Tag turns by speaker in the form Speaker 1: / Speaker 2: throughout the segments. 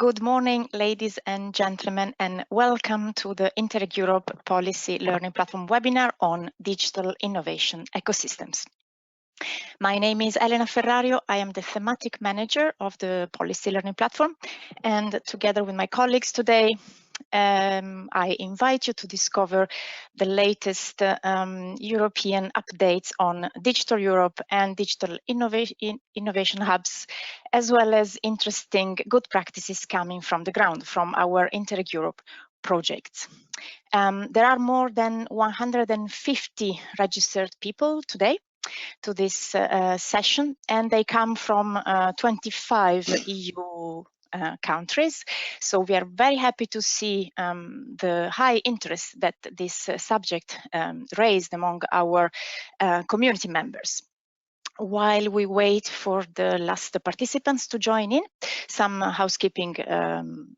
Speaker 1: Good morning, ladies and gentlemen, and welcome to the Interreg Europe Policy Learning Platform webinar on digital innovation ecosystems. My name is Elena Ferrario. I am the thematic manager of the Policy Learning Platform, and together with my colleagues today, I invite you to discover the latest European updates on Digital Europe and digital innovation hubs, as well as interesting good practices coming from the ground, from our Interreg Europe projects. There are more than 150 registered people today to this session, and they come from 25 EU countries. So we are very happy to see the high interest that this subject raised among our community members. While we wait for the last participants to join in, some housekeeping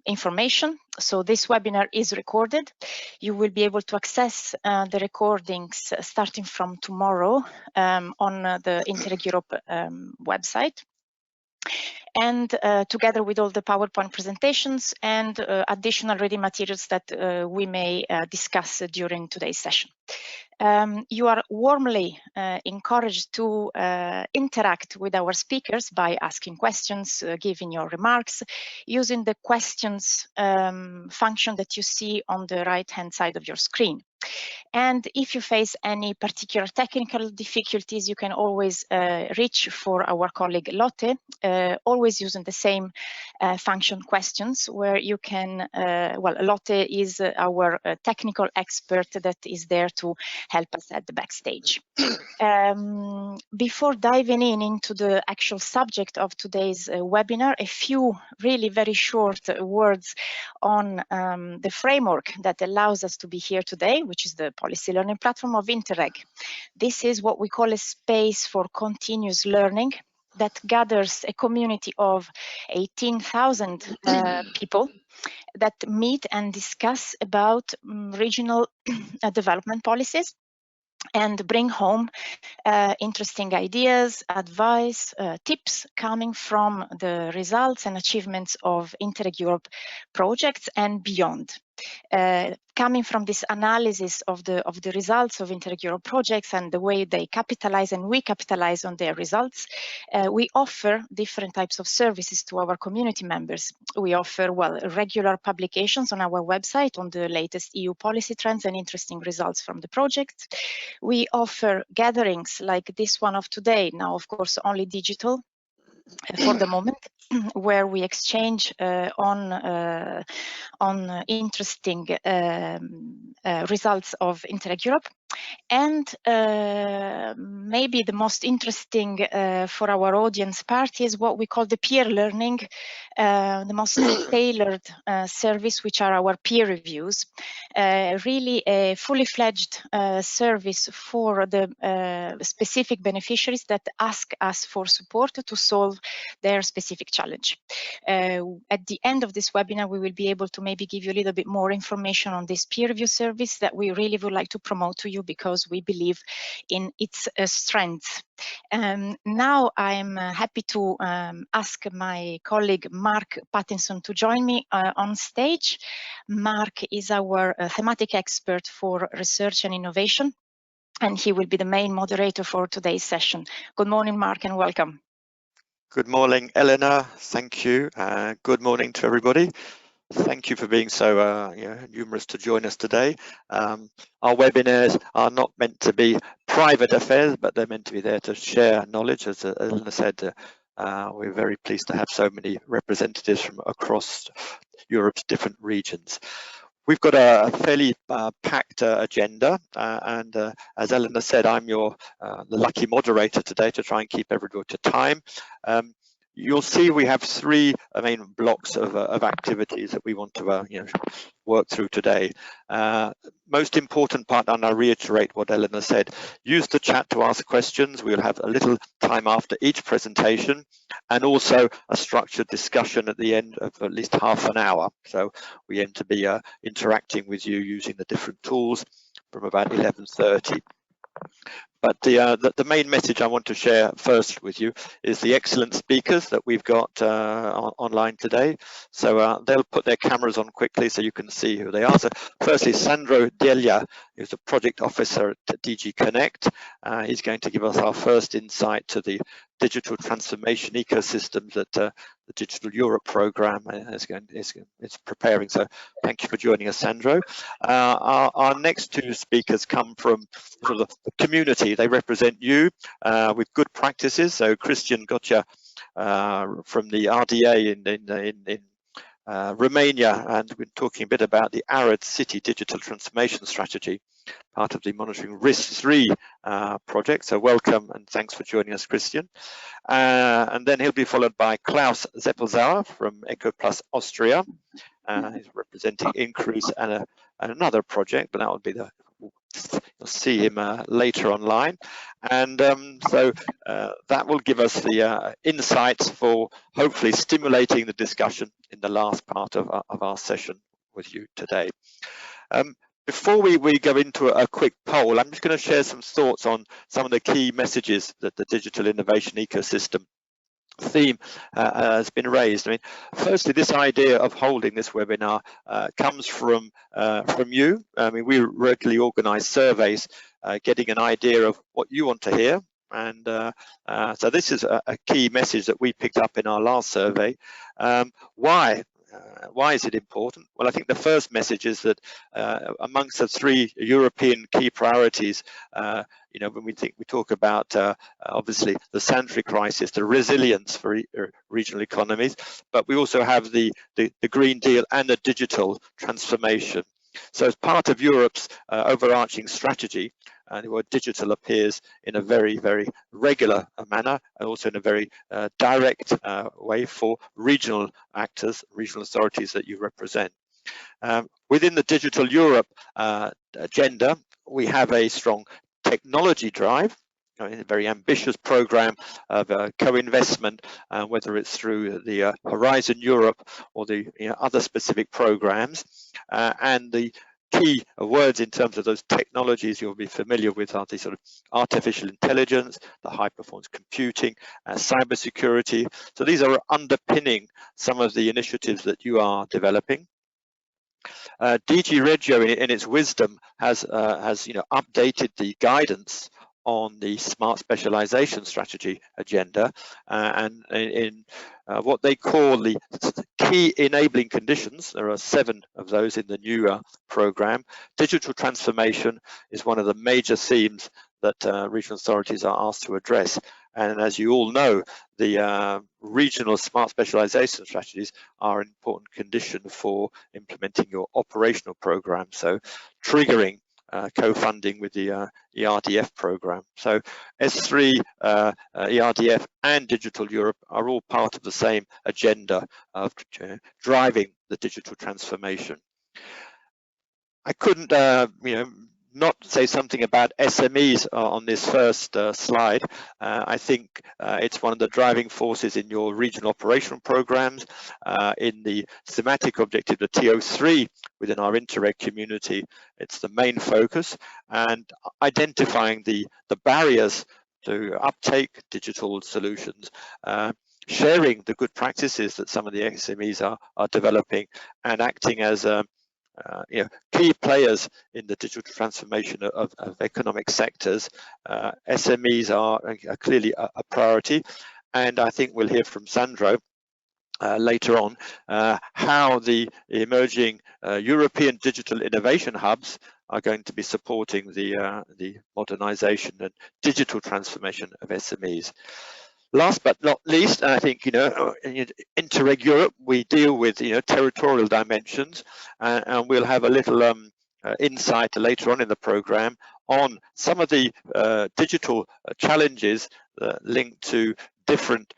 Speaker 1: information. So this webinar is recorded. You will be able to access the recordings starting from tomorrow on the Interreg Europe website. And together with all the PowerPoint presentations and additional reading materials that we may discuss during today's session. You are warmly encouraged to interact with our speakers by asking questions, giving your remarks, using the questions function that you see on the right-hand side of your screen. And if you face any particular technical difficulties, you can always reach for our colleague Lotte, always using the same function questions, where you can, well, Lotte is our technical expert that is there to help us at the backstage. Before diving into the actual subject of today's webinar, a few really very short words on the framework that allows us to be here today, which is the Policy Learning Platform of Interreg. This is what we call a space for continuous learning that gathers a community of 18,000 people that meet and discuss about regional development policies and bring home interesting ideas, advice, tips coming from the results and achievements of Interreg Europe projects and beyond. Coming from this analysis of the results of Interreg Europe projects and the way they capitalize and we capitalize on their results, we offer different types of services to our community members. We offer, well, regular publications on our website on the latest EU policy trends and interesting results from the project. We offer gatherings like this one of today, now of course only digital for the moment, where we exchange on interesting results of Interreg Europe. And maybe the most interesting for our audience part is what we call the peer learning, the most tailored service, which are our peer reviews. Really a fully fledged service for the specific beneficiaries that ask us for support to solve their specific challenge. At the end of this webinar, we will be able to maybe give you a little bit more information on this peer review service that we really would like to promote to you, because we believe in its strengths. Now I'm happy to ask my colleague Marc Pattinson to join me on stage. Marc is our thematic expert for research and innovation, and he will be the main moderator for today's session. Good morning, Marc, and welcome.
Speaker 2: Good morning, Elena. Thank you. Good morning to everybody. Thank you for being so numerous to join us today. Our webinars are not meant to be private affairs, but they're meant to be there to share knowledge. As Elena said, we're very pleased to have so many representatives from across Europe's different regions. We've got a fairly packed agenda, and as Elena said, I'm the lucky moderator today to try and keep everybody to time. You'll see we have three main blocks of activities that we want to work through today. Most important part, and I reiterate what Elena said, use the chat to ask questions. We'll have a little time after each presentation, and also a structured discussion at the end of at least half an hour. So we aim to be interacting with you using the different tools from about 11:30. But the main message I want to share first with you is the excellent speakers that we've got online today. So they'll put their cameras on quickly so you can see who they are. So firstly, Sandro D'Elia, who's a project officer at DG Connect. He's going to give us our first insight to the digital transformation ecosystems that the Digital Europe program is preparing. So thank you for joining us, Sandro. Our next two speakers come from sort of the community. They represent you with good practices. So Cristian Gotia from the RDA in Romania, and we're talking a bit about the ARAD City Digital Transformation Strategy, part of the Monitoring Risk 3 project. So welcome and thanks for joining us, Cristian. And then he'll be followed by Claus Zeppelzauer from ECOPLUS Austria. He's representing INKREASE and another project, but that would be you'll see him later online. And so that will give us the insights for hopefully stimulating the discussion in the last part of our session with you today. Before we go into a quick poll, I'm just going to share some thoughts on some of the key messages that the digital innovation ecosystem theme has been raised. I mean, firstly, this idea of holding this webinar comes from you. I mean, we regularly organize surveys, getting an idea of what you want to hear. And so this is a key message that we picked up in our last survey. Why is it important? Well, I think the first message is that amongst the three European key priorities, you know, when we talk about obviously the sanitary crisis, the resilience for regional economies, but we also have the Green Deal and the digital transformation. So as part of Europe's overarching strategy, the word digital appears in a very, very regular manner and also in a very direct way for regional actors, regional authorities that you represent. Within the Digital Europe agenda, we have a strong technology drive, a very ambitious program of co-investment, whether it's through the Horizon Europe or the other specific programs, and the key words in terms of those technologies you'll be familiar with are the sort of artificial intelligence, the high performance computing, cybersecurity. So these are underpinning some of the initiatives that you are developing. DG Regio, in its wisdom, has updated the guidance on the Smart Specialisation Strategy agenda, and in what they call the key enabling conditions. There are 7 of those in the new program. Digital transformation is one of the major themes that regional authorities are asked to address. And as you all know, the regional smart specialisation strategies are an important condition for implementing your operational program, so triggering co-funding with the ERDF program. So S3, ERDF and Digital Europe are all part of the same agenda of driving the digital transformation. I couldn't not say something about SMEs on this first slide. I think it's one of the driving forces in your regional operational programs, in the thematic objective, the TO3 within our Interreg community. It's the main focus, and identifying the barriers to uptake digital solutions, sharing the good practices that some of the SMEs are developing, and acting as key players in the digital transformation of economic sectors. SMEs are clearly a priority, and I think we'll hear from Sandro later on how the emerging European digital innovation hubs are going to be supporting the modernization and digital transformation of SMEs. Last but not least, I think, in Interreg Europe, we deal with, territorial dimensions, and we'll have a little insight later on in the program on some of the digital challenges linked to different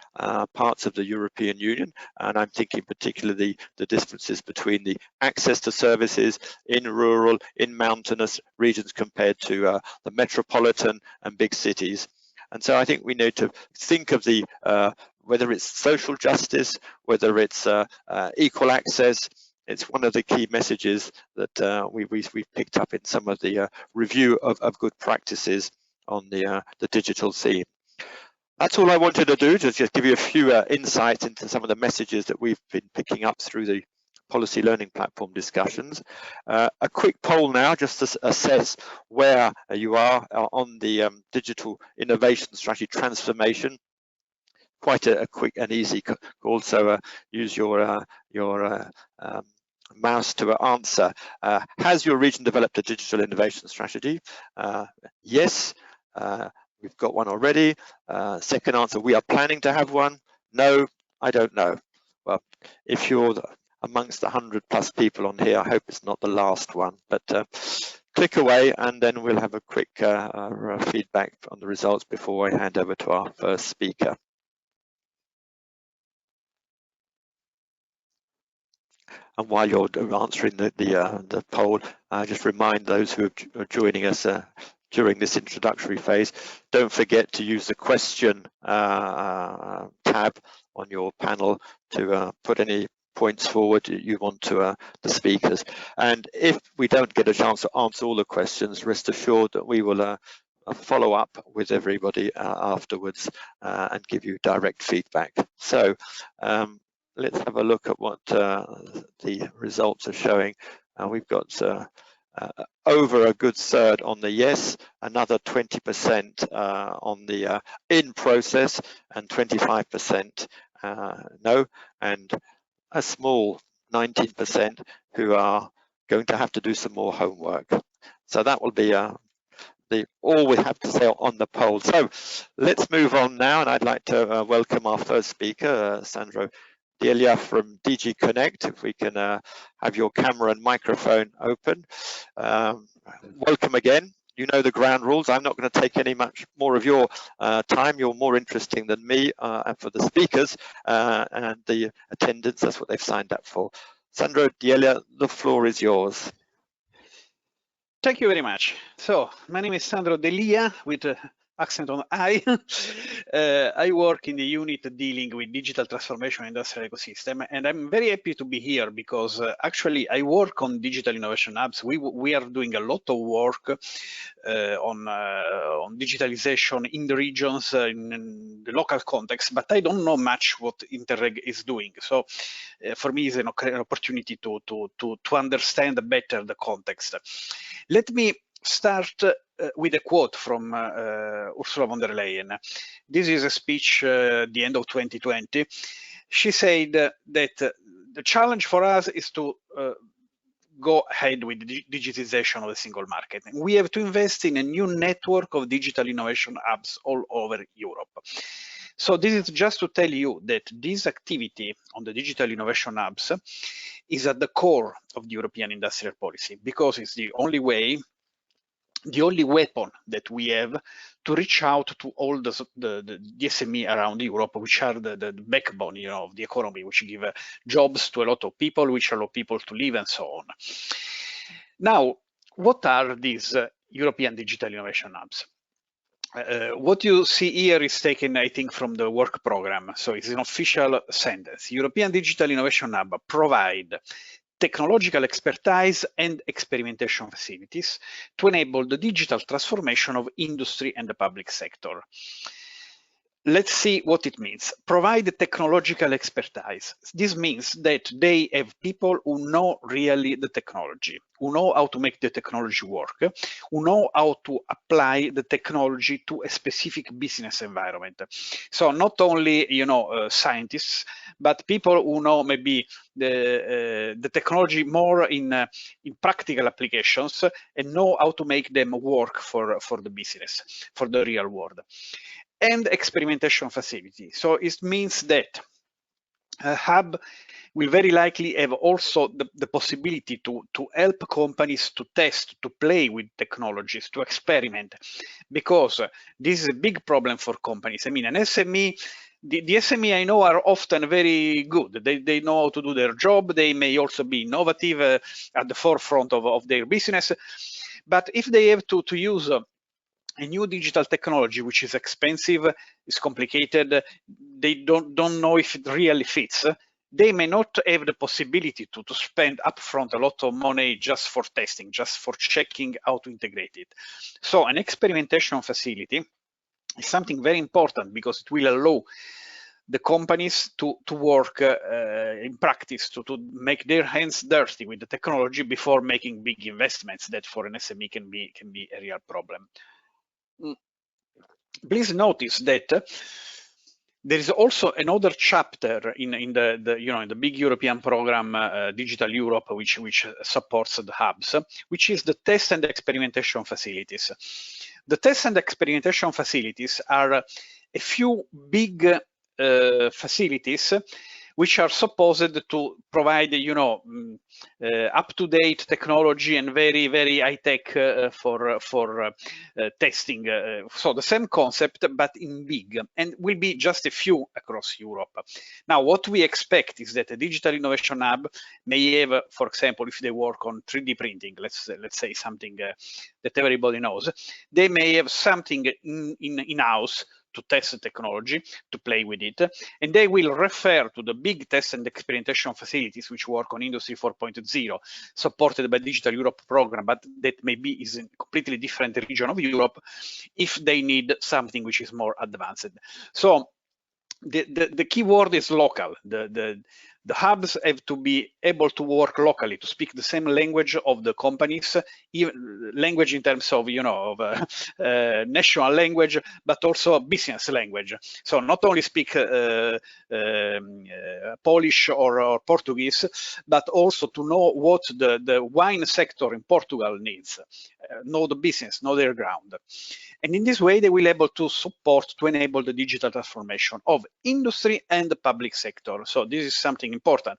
Speaker 2: parts of the European Union. And I'm thinking particularly the differences between the access to services in rural, in mountainous regions compared to the metropolitan and big cities. And so I think we need to think of the whether it's social justice, whether it's equal access. It's one of the key messages that we've picked up in some of the review of good practices on the digital scene. That's all I wanted to do, just give you a few insights into some of the messages that we've been picking up through the policy learning platform discussions. A quick poll now just to assess where you are on the digital innovation strategy transformation. Quite a quick and easy call, so use your mouse to answer. Has your region developed a digital innovation strategy? Yes. We've got one already. Second answer, we are planning to have one. No, I don't know. Well, if you're amongst the 100+ people on here, I hope it's not the last one, but click away and then we'll have a quick feedback on the results before I hand over to our first speaker. And while you're answering the poll, just remind those who are joining us during this introductory phase, don't forget to use the question tab on your panel to put any points forward you want to the speakers. And if we don't get a chance to answer all the questions, rest assured that we will follow up with everybody afterwards and give you direct feedback. So let's have a look at what the results are showing. We've got over a good third on the yes, another 20% on the in process, and 25% no, and a small 19% who are going to have to do some more homework. So that will be all we have to say on the poll. So let's move on now, and I'd like to welcome our first speaker, Sandro D'Elia from DG Connect. If we can have your camera and microphone open. Welcome again. You know the ground rules. I'm not going to take any much more of your time. You're more interesting than me, and for the speakers and the attendants, that's what they've signed up for. Sandro D'Elia, the floor is yours.
Speaker 3: Thank you very much. So my name is Sandro D'Elia with accent on I. I work in the unit dealing with digital transformation industrial ecosystem, and I'm very happy to be here because actually I work on digital innovation hubs. We are doing a lot of work on digitalization in the regions, in the local context, but I don't know much what Interreg is doing. So for me, it's an opportunity to understand better the context. Let me start with a quote from Ursula von der Leyen. This is a speech at the end of 2020. She said that the challenge for us is to go ahead with the digitization of the single market. We have to invest in a new network of digital innovation hubs all over Europe. So this is just to tell you that this activity on the digital innovation hubs is at the core of the European industrial policy, because it's the only way, the only weapon that we have to reach out to all the SME around Europe, which are the backbone, you know, of the economy, which give jobs to a lot of people, which allow people to live and so on. Now, what are these European digital innovation hubs? What you see here is taken, I think, from the work program. So it's an official sentence. European Digital Innovation Hub provide technological expertise and experimentation facilities to enable the digital transformation of industry and the public sector. Let's see what it means. Provide technological expertise. This means that they have people who know really the technology, who know how to make the technology work, who know how to apply the technology to a specific business environment. So not only, you know, scientists, but people who know maybe the technology more in practical applications and know how to make them work for the business, for the real world. And experimentation facility. So it means that a hub will very likely have also the possibility to help companies to test, to play with technologies, to experiment, because this is a big problem for companies. I mean, an SME, the SME I know are often very good. They know how to do their job. They may also be innovative at the forefront of their business. But if they have to use a new digital technology, which is expensive, is complicated, they don't know if it really fits, they may not have the possibility to spend upfront a lot of money just for testing, just for checking how to integrate it. So an experimentation facility is something very important because it will allow the companies to work in practice, to make their hands dirty with the technology before making big investments that for an SME can be a real problem. Please notice that there is also another chapter in the big European program, Digital Europe, which supports the hubs, which is the test and experimentation facilities. The test and experimentation facilities are a few big facilities which are supposed to provide, up-to-date technology and very, very high-tech for testing. So the same concept, but in big, and will be just a few across Europe. Now, what we expect is that a digital innovation hub may have, for example, if they work on 3D printing, let's say something that everybody knows, they may have something in-house to test the technology, to play with it, and they will refer to the big test and experimentation facilities which work on Industry 4.0, supported by Digital Europe program, but that maybe is in a completely different region of Europe if they need something which is more advanced. So the key word is local. The hubs have to be able to work locally, to speak the same language of the companies, even language in terms of, national language, but also business language. So not only speak Polish or Portuguese, but also to know what the wine sector in Portugal needs, know the business, know their ground. And in this way, they will be able to support, to enable the digital transformation of industry and the public sector. So this is something important.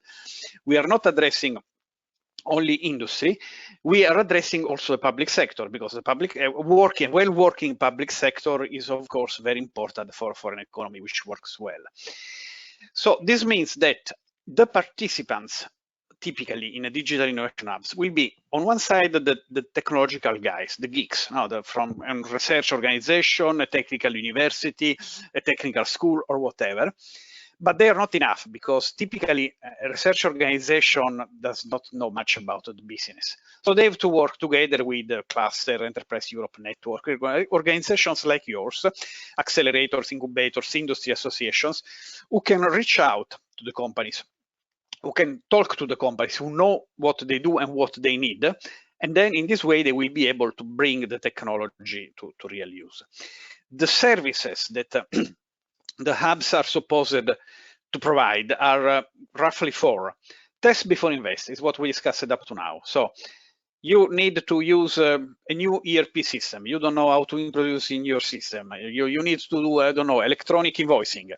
Speaker 3: We are not addressing only industry, we are addressing also the public sector, because the public well-working public sector is, of course, very important for an economy which works well. So this means that the participants typically in a digital innovation hubs will be on one side the technological guys, the geeks, from a research organization, a technical university, a technical school, or whatever. But they are not enough, because typically a research organization does not know much about the business. So they have to work together with the cluster, Enterprise Europe network, organizations like yours, accelerators, incubators, industry associations, who can reach out to the companies, who can talk to the companies, who know what they do and what they need. And then in this way, they will be able to bring the technology to real use. The services that the hubs are supposed to provide are roughly 4. Test before invest is what we discussed up to now. So you need to use a new ERP system. You don't know how to introduce in your system. You need to do, I don't know, electronic invoicing.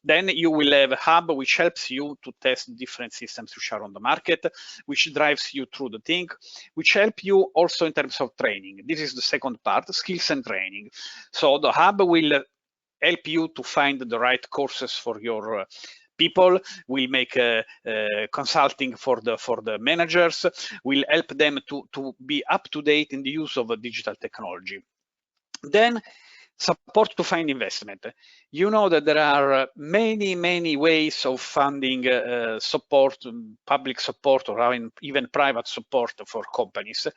Speaker 3: Then you will have a hub which helps you to test different systems which are on the market, which drives you through the thing, which help you also in terms of training. This is the second part, skills and training. So the hub will help you to find the right courses for your people, will make consulting for the managers, will help them to be up to date in the use of digital technology. Then support to find investment. You know that there are many ways of funding support, public support, or even private support for companies,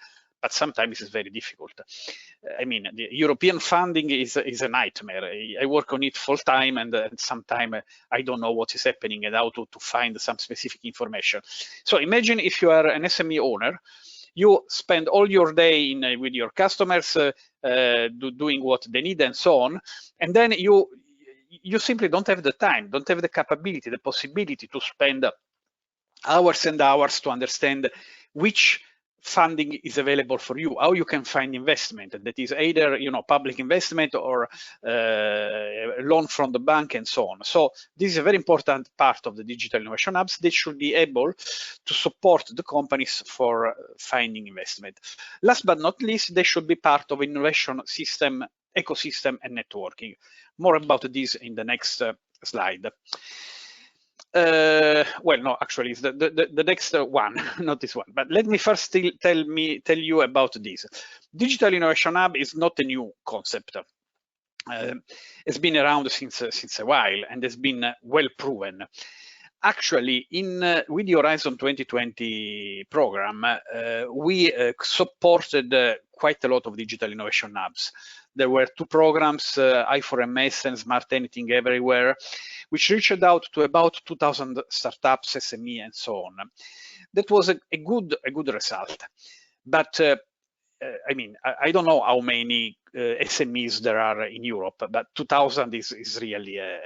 Speaker 3: but sometimes it's very difficult. I mean, the European funding is a nightmare. I work on it full time, and sometimes I don't know what is happening and how to find some specific information. So imagine if you are an SME owner, you spend all your day with your customers, doing what they need and so on, and then you simply don't have the time, don't have the capability, the possibility to spend hours and hours to understand which funding is available for you, how you can find investment that is either public investment or loan from the bank and so on. So this is a very important part of the digital innovation hubs. They should be able to support the companies for finding investment. Last but not least, they should be part of innovation system, ecosystem, and networking. More about this in the next slide. Well, no, actually, it's the next one, not this one. But let me first tell you about this. Digital Innovation Hub is not a new concept. It's been around since a while and has been well proven. actually, with the Horizon 2020 program, we supported quite a lot of digital innovation hubs. There were 2 programs, I4MS and Smart Anything Everywhere, which reached out to about 2,000 startups, SME, and so on. That was a good result. But I mean, I don't know how many SMEs there are in Europe, but 2,000 is really a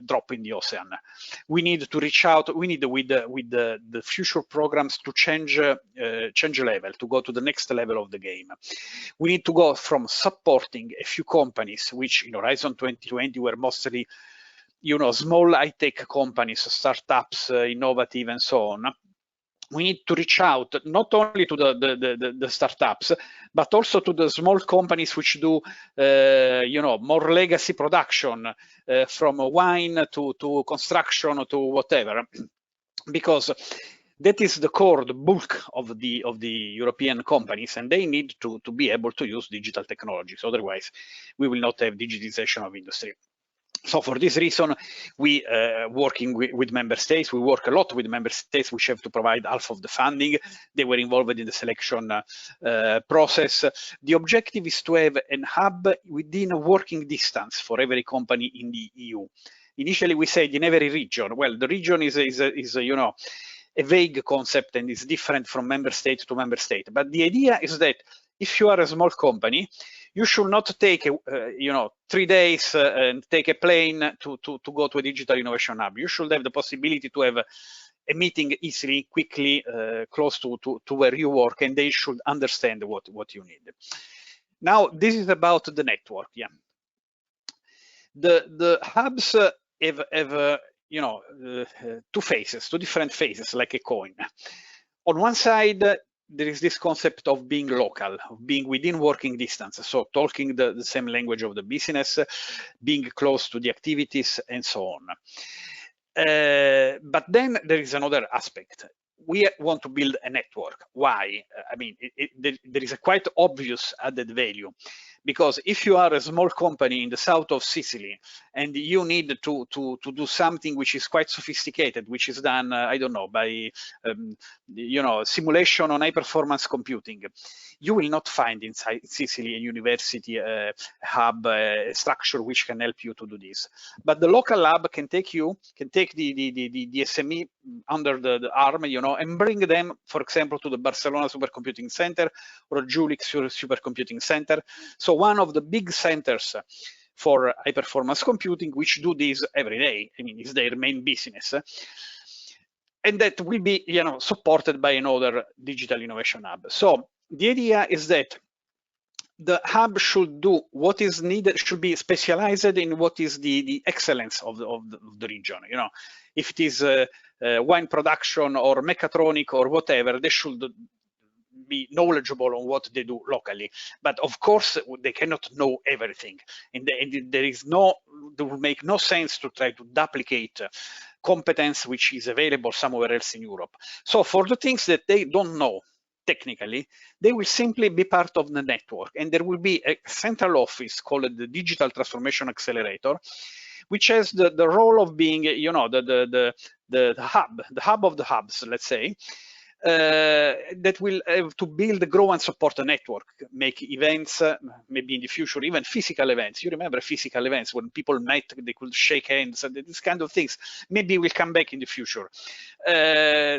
Speaker 3: drop in the ocean. We need to reach out. We need with the future programs to change level, to go to the next level of the game. We need to go from supporting a few companies, which in Horizon 2020 were mostly small high-tech companies, startups, innovative, and so on. We need to reach out not only to the startups, but also to the small companies which do, more legacy production, from wine to construction to whatever, because that is the core, the bulk of the European companies, and they need to be able to use digital technologies. Otherwise, we will not have digitization of industry. So for this reason, we working with member states. We work a lot with member states, which have to provide half of the funding. They were involved in the selection process. The objective is to have a hub within a working distance for every company in the EU. Initially, we said in every region. Well, the region is a vague concept and is different from member state to member state. But the idea is that if you are a small company, you should not take 3 days and take a plane to go to a digital innovation hub. You should have the possibility to have a meeting easily, quickly, close to where you work, and they should understand what you need. Now, this is about the network. Yeah, the hubs have 2 faces, 2 different faces, like a coin. On one side, there is this concept of being local, of being within working distance, so talking the same language of the business, being close to the activities, and so on. But then there is another aspect. We want to build a network. Why? I mean, there is a quite obvious added value, because if you are a small company in the south of Sicily and you need to do something which is quite sophisticated, which is done, I don't know, by simulation on high performance computing, you will not find inside Sicily a university, a hub, a structure which can help you to do this. But the local hub can take the SME under the arm, and bring them, for example, to the Barcelona Supercomputing Center or Jülich Supercomputing Center. So one of the big centers for high performance computing, which do this every day. I mean, it's their main business. And that will be, supported by another digital innovation hub. So the idea is that the hub should do what is needed, should be specialized in what is the excellence of the region. If it is wine production or mechatronic or whatever, they should be knowledgeable on what they do locally. But of course, they cannot know everything. And there will make no sense to try to duplicate competence which is available somewhere else in Europe. So for the things that they don't know technically, they will simply be part of the network. And there will be a central office called the Digital Transformation Accelerator, which has the role of being, the hub of the hubs, let's say, that will have to build, grow, and support a network, make events, maybe in the future, even physical events. You remember physical events when people met, they could shake hands, and these kind of things. Maybe we'll come back in the future.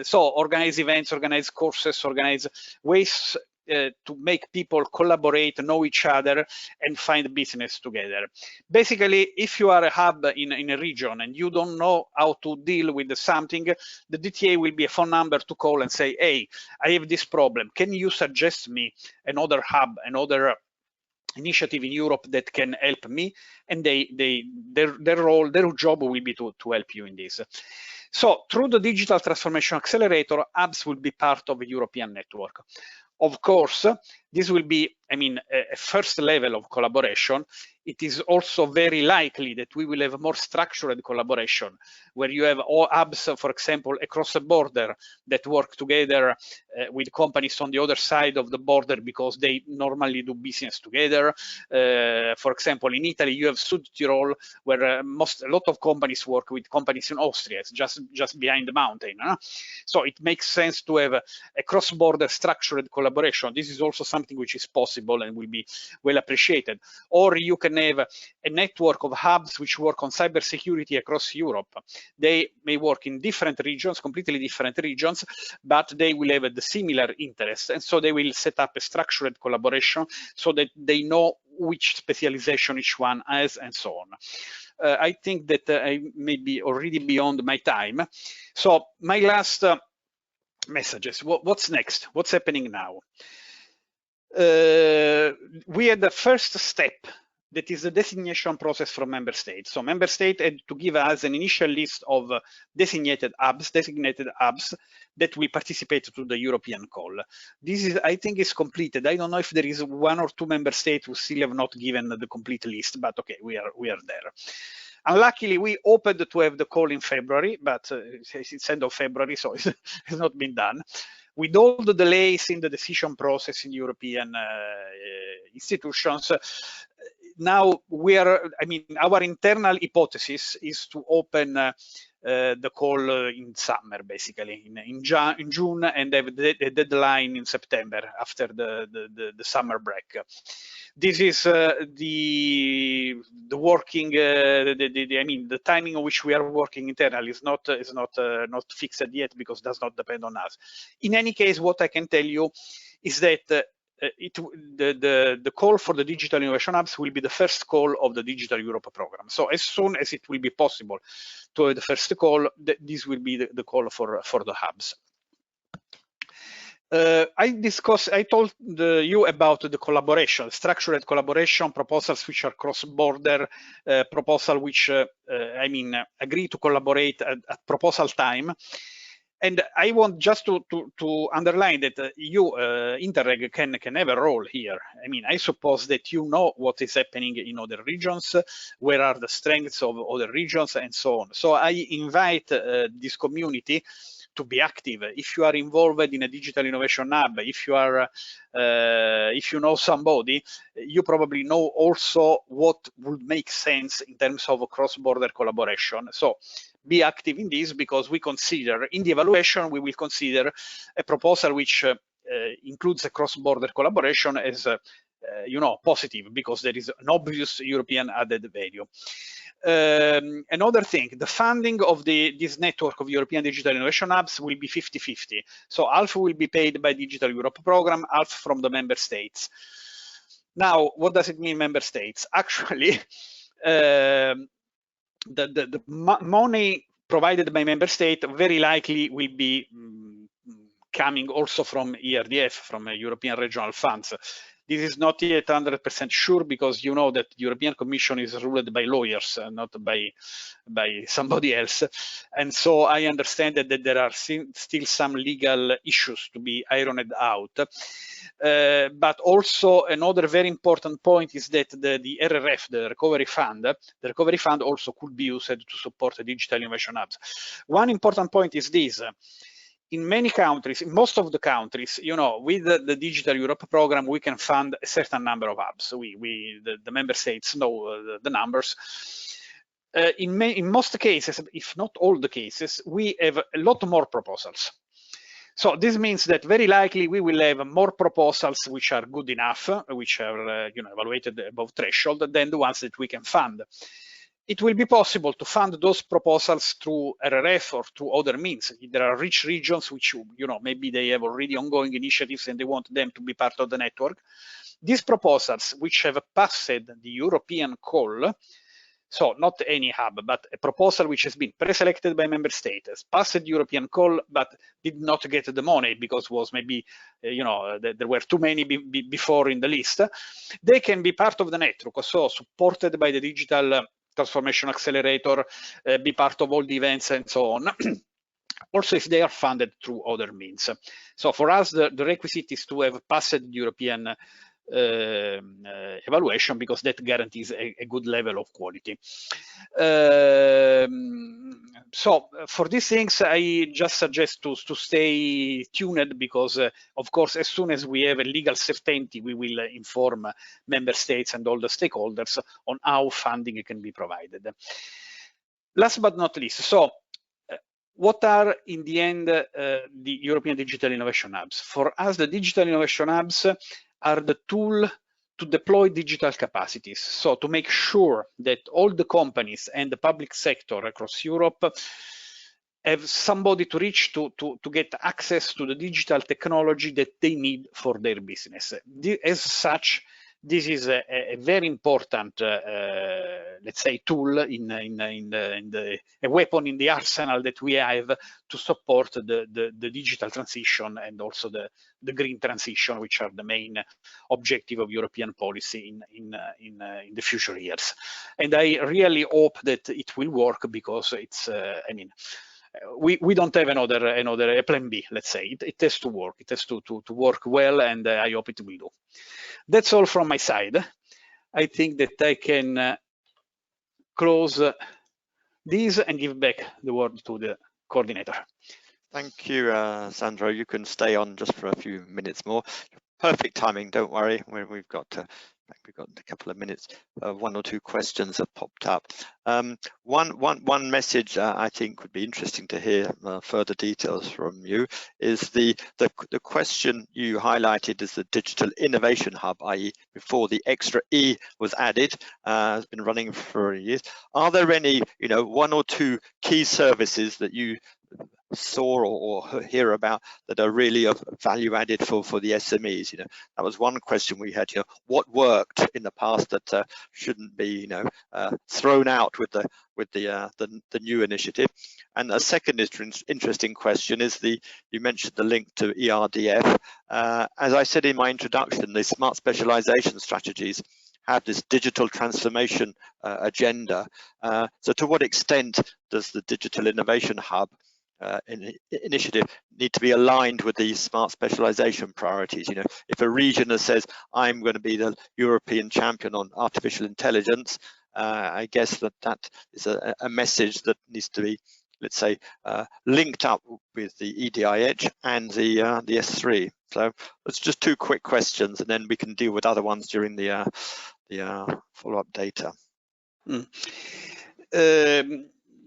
Speaker 3: So organize events, organize courses, organize ways to make people collaborate, know each other, and find business together. Basically, if you are a hub in a region and you don't know how to deal with something, the DTA will be a phone number to call and say, hey, I have this problem. Can you suggest me another hub, another initiative in Europe that can help me? And their role, their job will be to help you in this. So through the Digital Transformation Accelerator, hubs will be part of a European network. Of course, this will be, I mean, a first level of collaboration. It is also very likely that we will have more structured collaboration, where you have all hubs, for example, across the border that work together with companies on the other side of the border because they normally do business together. For example, in Italy, you have Sud Tirol, where a lot of companies work with companies in Austria. It's just behind the mountain. So it makes sense to have a cross-border structured collaboration. This is also something which is possible and will be well appreciated. Or you can have a network of hubs which work on cybersecurity across Europe. They may work in different regions, completely different regions, but they will have the similar interests, and so they will set up a structured collaboration so that they know which specialization each one has, and so on. I think that I may be already beyond my time. So my last messages. What's next? What's happening now? We had the first step, that is the designation process from member states. So member state had to give us an initial list of designated hubs that will participate to the European call. This is, I think, is completed. I don't know if there is 1 or 2 member states who still have not given the complete list, but okay, we are there. Unluckily, we hoped to have the call in February, but it's end of February, so it's not been done. With all the delays in the decision process in European institutions, now we are, I mean, our internal hypothesis is to open the call in summer, basically in June, and have the deadline in September after the summer break. This is the working, I mean, the timing on which we are working internally is not fixed yet, because it does not depend on us. In any case, what I can tell you is that the call for the digital innovation hubs will be the first call of the Digital Europe program. So as soon as it will be possible to have the first call, this will be the call for the hubs. I told you about the collaboration, structured collaboration, proposals which are cross-border, proposal which, I mean, agree to collaborate at proposal time. And I want just to underline that you, Interreg, can have a role here. I mean, I suppose that you know what is happening in other regions, where are the strengths of other regions, and so on. So I invite this community to be active. If you are involved in a digital innovation hub, if you are, if you know somebody, you probably know also what would make sense in terms of cross-border collaboration. So be active in this, because we consider, in the evaluation, we will consider a proposal which includes a cross-border collaboration as, you know, positive, because there is an obvious European added value. Another thing, the funding of this network of European digital innovation hubs will be 50-50. So half will be paid by Digital Europe program, half from the member states. Now, what does it mean, member states? Actually, the money provided by member state very likely will be coming also from ERDF, from European regional funds. This is not yet 100% sure, because you know that the European Commission is ruled by lawyers, not by somebody else. And so I understand that there are still some legal issues to be ironed out. But also another very important point is that the RRF, the recovery fund also could be used to support the digital innovation hubs. One important point is this. In many countries, in most of the countries, you know, with the Digital Europe program, we can fund a certain number of hubs. The member states know the numbers. In most cases, if not all the cases, we have a lot more proposals. So this means that very likely we will have more proposals which are good enough, which are you know, evaluated above threshold, than the ones that we can fund. It will be possible to fund those proposals through RRF or through other means. There are rich regions which, you know, maybe they have already ongoing initiatives and they want them to be part of the network. These proposals, which have passed the European call, so not any hub, but a proposal which has been pre-selected by member states, has passed the European call, but did not get the money because was maybe, you know, there were too many before in the list. They can be part of the network, so supported by the Digital Transformation Accelerator, be part of all the events and so on. also if they are funded through other means. So for us, the requisite is to have passed the European evaluation, because that guarantees a good level of quality. So for these things, I just suggest to stay tuned, because of course, as soon as we have a legal certainty, we will inform member states and all the stakeholders on how funding can be provided. Last but not least, so what are in the end the European Digital Innovation Hubs? For us, the Digital Innovation Hubs are the tool to deploy digital capacities. So to make sure that all the companies and the public sector across Europe have somebody to reach to get access to the digital technology that they need for their business. As such, this is a very important, let's say, tool a weapon in the arsenal that we have to support the digital transition and also the green transition, which are the main objective of European policy in the future years. And I really hope that it will work, because it's, I mean, we don't have another plan B, let's say. It has to work. It has to work well, and I hope it will do. That's all from my side. I think that I can close this and give back the word to the coordinator.
Speaker 2: Thank you, Sandro. You can stay on just for a few minutes more. Perfect timing, don't worry. We've got a couple of minutes. One or two questions have popped up. One message I think would be interesting to hear further details from you is the question you highlighted is the Digital Innovation Hub, i.e. before the extra E was added, has been running for years. Are there any, one or two key services that you saw or hear about that are really of value added for the SMEs? That was one question we had. What worked in the past that shouldn't be thrown out with the new initiative? And a second interesting question is you mentioned the link to ERDF. As I said in my introduction, the Smart Specialisation Strategies have this digital transformation agenda. So to what extent does the Digital Innovation Hub initiative need to be aligned with these smart specialization priorities? If a region says, I'm going to be the European champion on artificial intelligence, I guess that is a message that needs to be, let's say, linked up with the EDIH and the S3. So it's just two quick questions, and then we can deal with other ones during the follow-up data.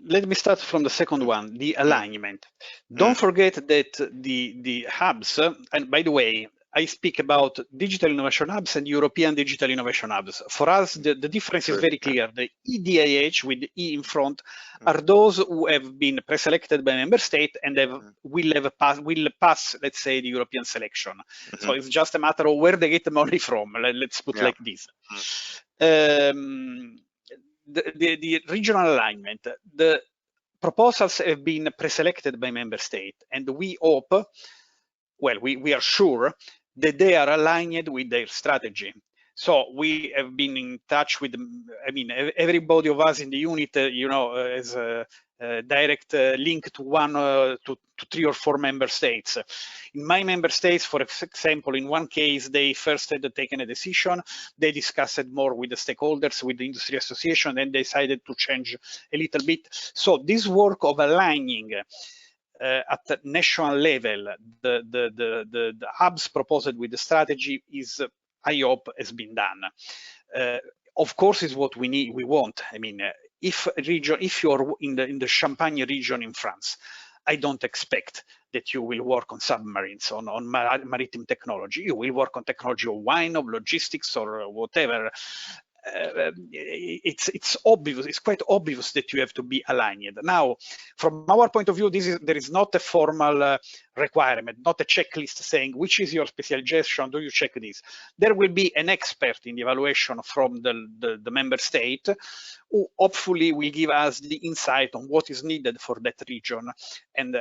Speaker 3: Let me start from the second one, the alignment. Don't forget that the hubs, and by the way, I speak about Digital Innovation Hubs and European Digital Innovation Hubs. For us, the difference is very clear. The EDIH with the E in front are those who have been preselected by member state and will pass, let's say, the European selection. So it's just a matter of where they get the money from. Let's put like this. The regional alignment, the proposals have been preselected by member state, and we hope, well, we are sure that they are aligned with their strategy. So we have been in touch with, I mean, everybody of us in the unit, has a direct link to one to 3 or 4 member states. In my member states, for example, in one case, they first had taken a decision, they discussed more with the stakeholders, with the industry association, and decided to change a little bit. So this work of aligning at the national level, the hubs proposed with the strategy is, I hope, has been done. Of course, is what we need, we want. I mean, if you're in the Champagne region in France, I don't expect that you will work on submarines, on maritime technology. You will work on technology of wine, of logistics, or whatever. It's obvious. It's quite obvious that you have to be aligned. Now, from our point of view, there is not a formal requirement, not a checklist saying which is your specialization. Do you check this? There will be an expert in the evaluation from the member state, who hopefully will give us the insight on what is needed for that region and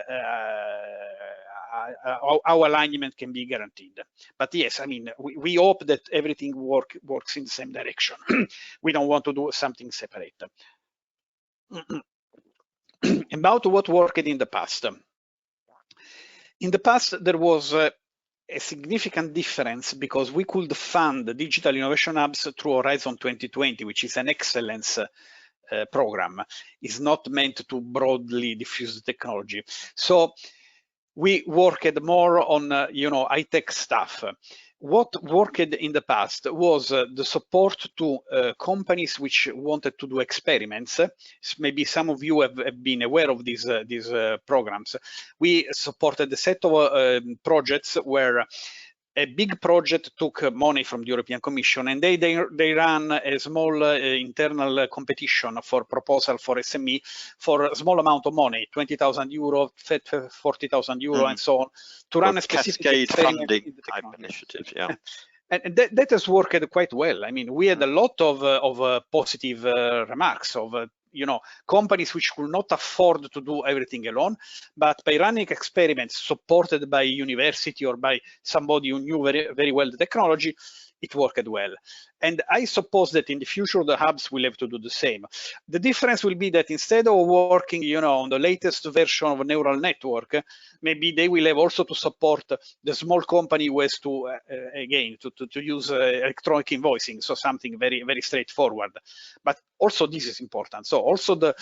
Speaker 3: our alignment can be guaranteed. But yes, I mean, we hope that everything works in the same direction. We don't want to do something separate. About what worked in the past. In the past, there was a significant difference because we could fund digital innovation hubs through Horizon 2020, which is an excellence program. It's not meant to broadly diffuse the technology. So we worked more on high-tech stuff. What worked in the past was the support to companies which wanted to do experiments. Maybe some of you have been aware of these programs. We supported a set of projects where a big project took money from the European Commission, and they ran a small internal competition for proposal for SME for a small amount of money, 20,000 euro, 40,000 euro, and so on, to run a specific
Speaker 2: cascade
Speaker 3: experiment
Speaker 2: funding
Speaker 3: in the
Speaker 2: type initiative. Yeah.
Speaker 3: And that has worked quite well. I mean, we had a lot of positive remarks of companies which could not afford to do everything alone, but by running experiments supported by university or by somebody who knew very, very well the technology, it worked well. And I suppose that in the future, the hubs will have to do the same. The difference will be that instead of working, on the latest version of a neural network, maybe they will have also to support the small company who has to, again, to use electronic invoicing, so something very, very straightforward. But also this is important. So also a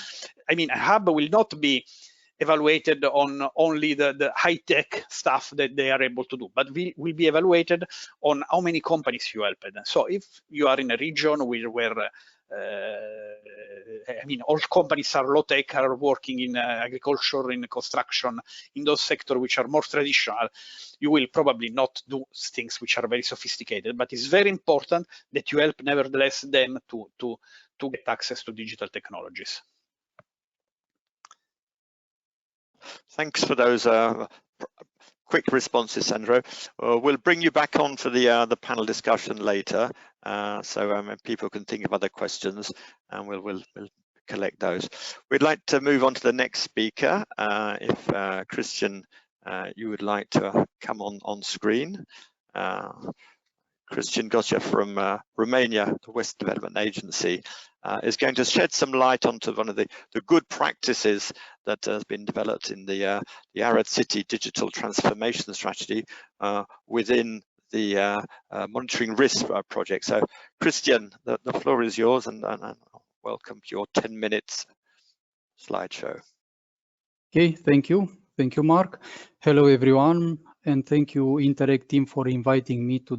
Speaker 3: hub will not be evaluated on only the high-tech stuff that they are able to do, but will be evaluated on how many companies you helped. So if you are in a region where all companies are low-tech, are working in agriculture, in construction, in those sectors which are more traditional, you will probably not do things which are very sophisticated, but it's very important that you help nevertheless them to get access to digital technologies.
Speaker 2: Thanks for those quick responses, Sandro. We'll bring you back on for the panel discussion later, so people can think of other questions, and we'll collect those. We'd like to move on to the next speaker. If Cristian, you would like to come on screen. Cristian Gotia from Romania, the West Development Agency, is going to shed some light onto one of the good practices that has been developed in the ARAD City Digital Transformation Strategy within the Monitoring Risk project. So, Cristian, the floor is yours, and welcome to your 10 minutes slideshow.
Speaker 4: Okay, thank you. Thank you, Mark. Hello, everyone. And thank you, Interact team, for inviting me to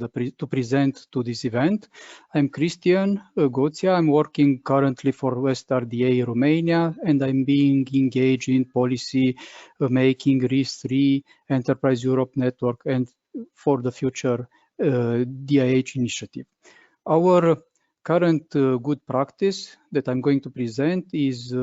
Speaker 4: present to this event. I'm Cristian Gotia. I'm working currently for West RDA Romania, and I'm being engaged in policy making, RIS3, Enterprise Europe Network, and for the future EDIH initiative. Our current good practice that I'm going to present is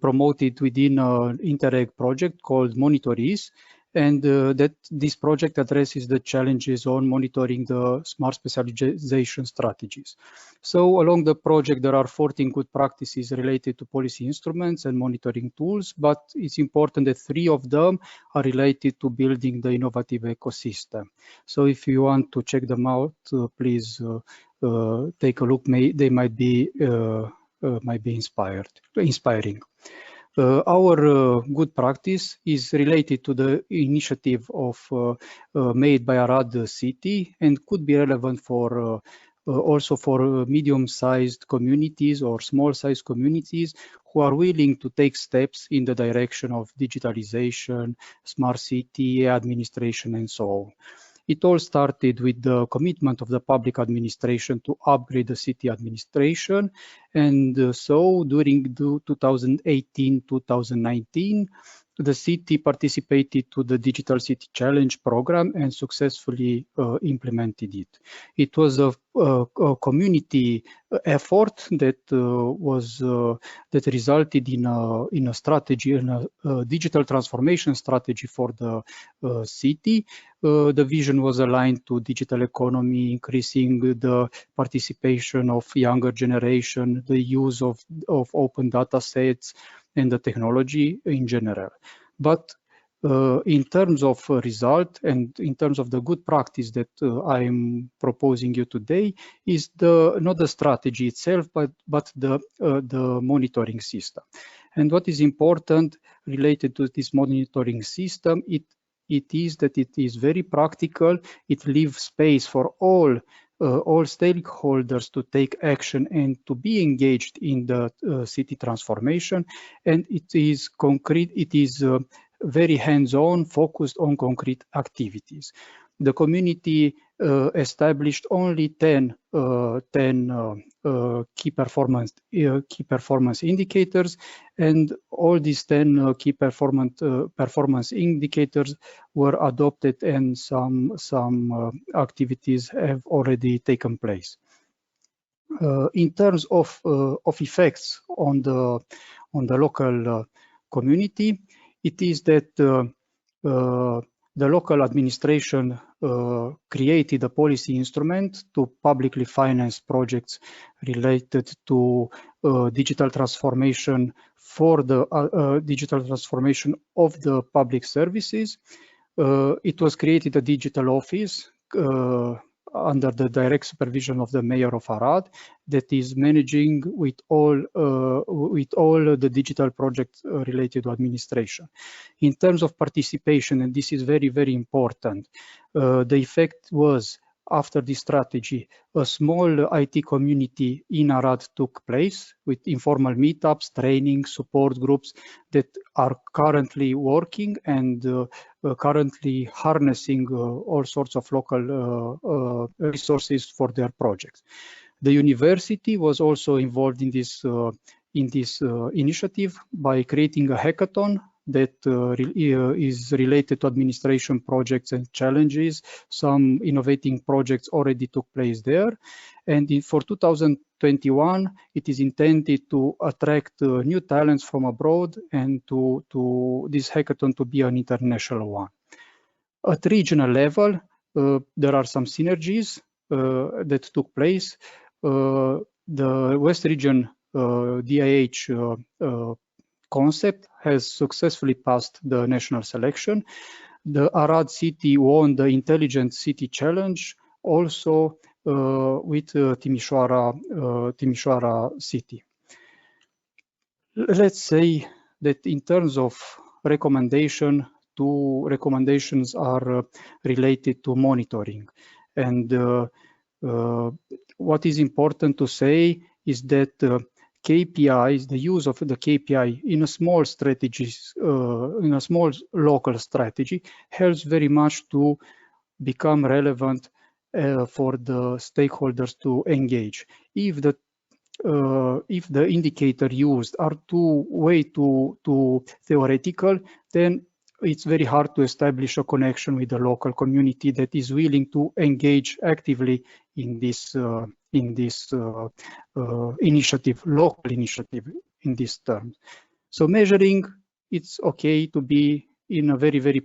Speaker 4: promoted within an Interact project called ECOPLUS, and that this project addresses the challenges on monitoring the Smart Specialisation Strategies. So along the project, there are 14 good practices related to policy instruments and monitoring tools, but it's important that 3 of them are related to building the innovative ecosystem. So if you want to check them out, please take a look. They might be inspiring. Our good practice is related to the initiative made by ARAD City, and could be relevant for also for medium-sized communities or small-sized communities who are willing to take steps in the direction of digitalization, smart city administration, and so on. It all started with the commitment of the public administration to upgrade the city administration. And so during 2018-2019, the city participated to the Digital City Challenge program and successfully implemented it. It was a community effort that that resulted in a strategy, in a digital transformation strategy for the city. The vision was aligned to digital economy, increasing the participation of younger generation, the use of open data sets, and the technology in general. But in terms of result and in terms of the good practice that I'm proposing you today is not the strategy itself, but the monitoring system. And what is important related to this monitoring system, it it is that it is very practical. It leaves space for all stakeholders to take action and to be engaged in the city transformation, and it is concrete. It is very hands-on, focused on concrete activities. The community established only 10 key performance indicators, and all these 10 key performance indicators were adopted, and some activities have already taken place. In terms of effects on the local community, it is that the local administration created a policy instrument to publicly finance projects related to digital transformation for the digital transformation of the public services. It was created a digital office under the direct supervision of the mayor of Arad that is managing with all the digital projects related to administration. In terms of participation, and this is very, very important, the effect was, after this strategy, a small IT community in Arad took place with informal meetups, training, support groups that are currently working and currently harnessing all sorts of local resources for their projects. The university was also involved in this initiative by creating a hackathon that is related to administration projects and challenges. Some innovating projects already took place there. And for 2021, it is intended to attract new talents from abroad and to this hackathon to be an international one. At regional level, there are some synergies that took place. The West Region EDIH concept has successfully passed the national selection. The Arad city won the Intelligent City Challenge, also with Timișoara city. Let's say that in terms of recommendation, 2 recommendations are related to monitoring. And what is important to say is that KPIs, the use of the KPI in a small strategies, in a small local strategy, helps very much to become relevant for the stakeholders to engage. If the indicator used are way too theoretical, then it's very hard to establish a connection with the local community that is willing to engage actively in this initiative, local initiative in this term. So measuring, it's okay to be in a very, very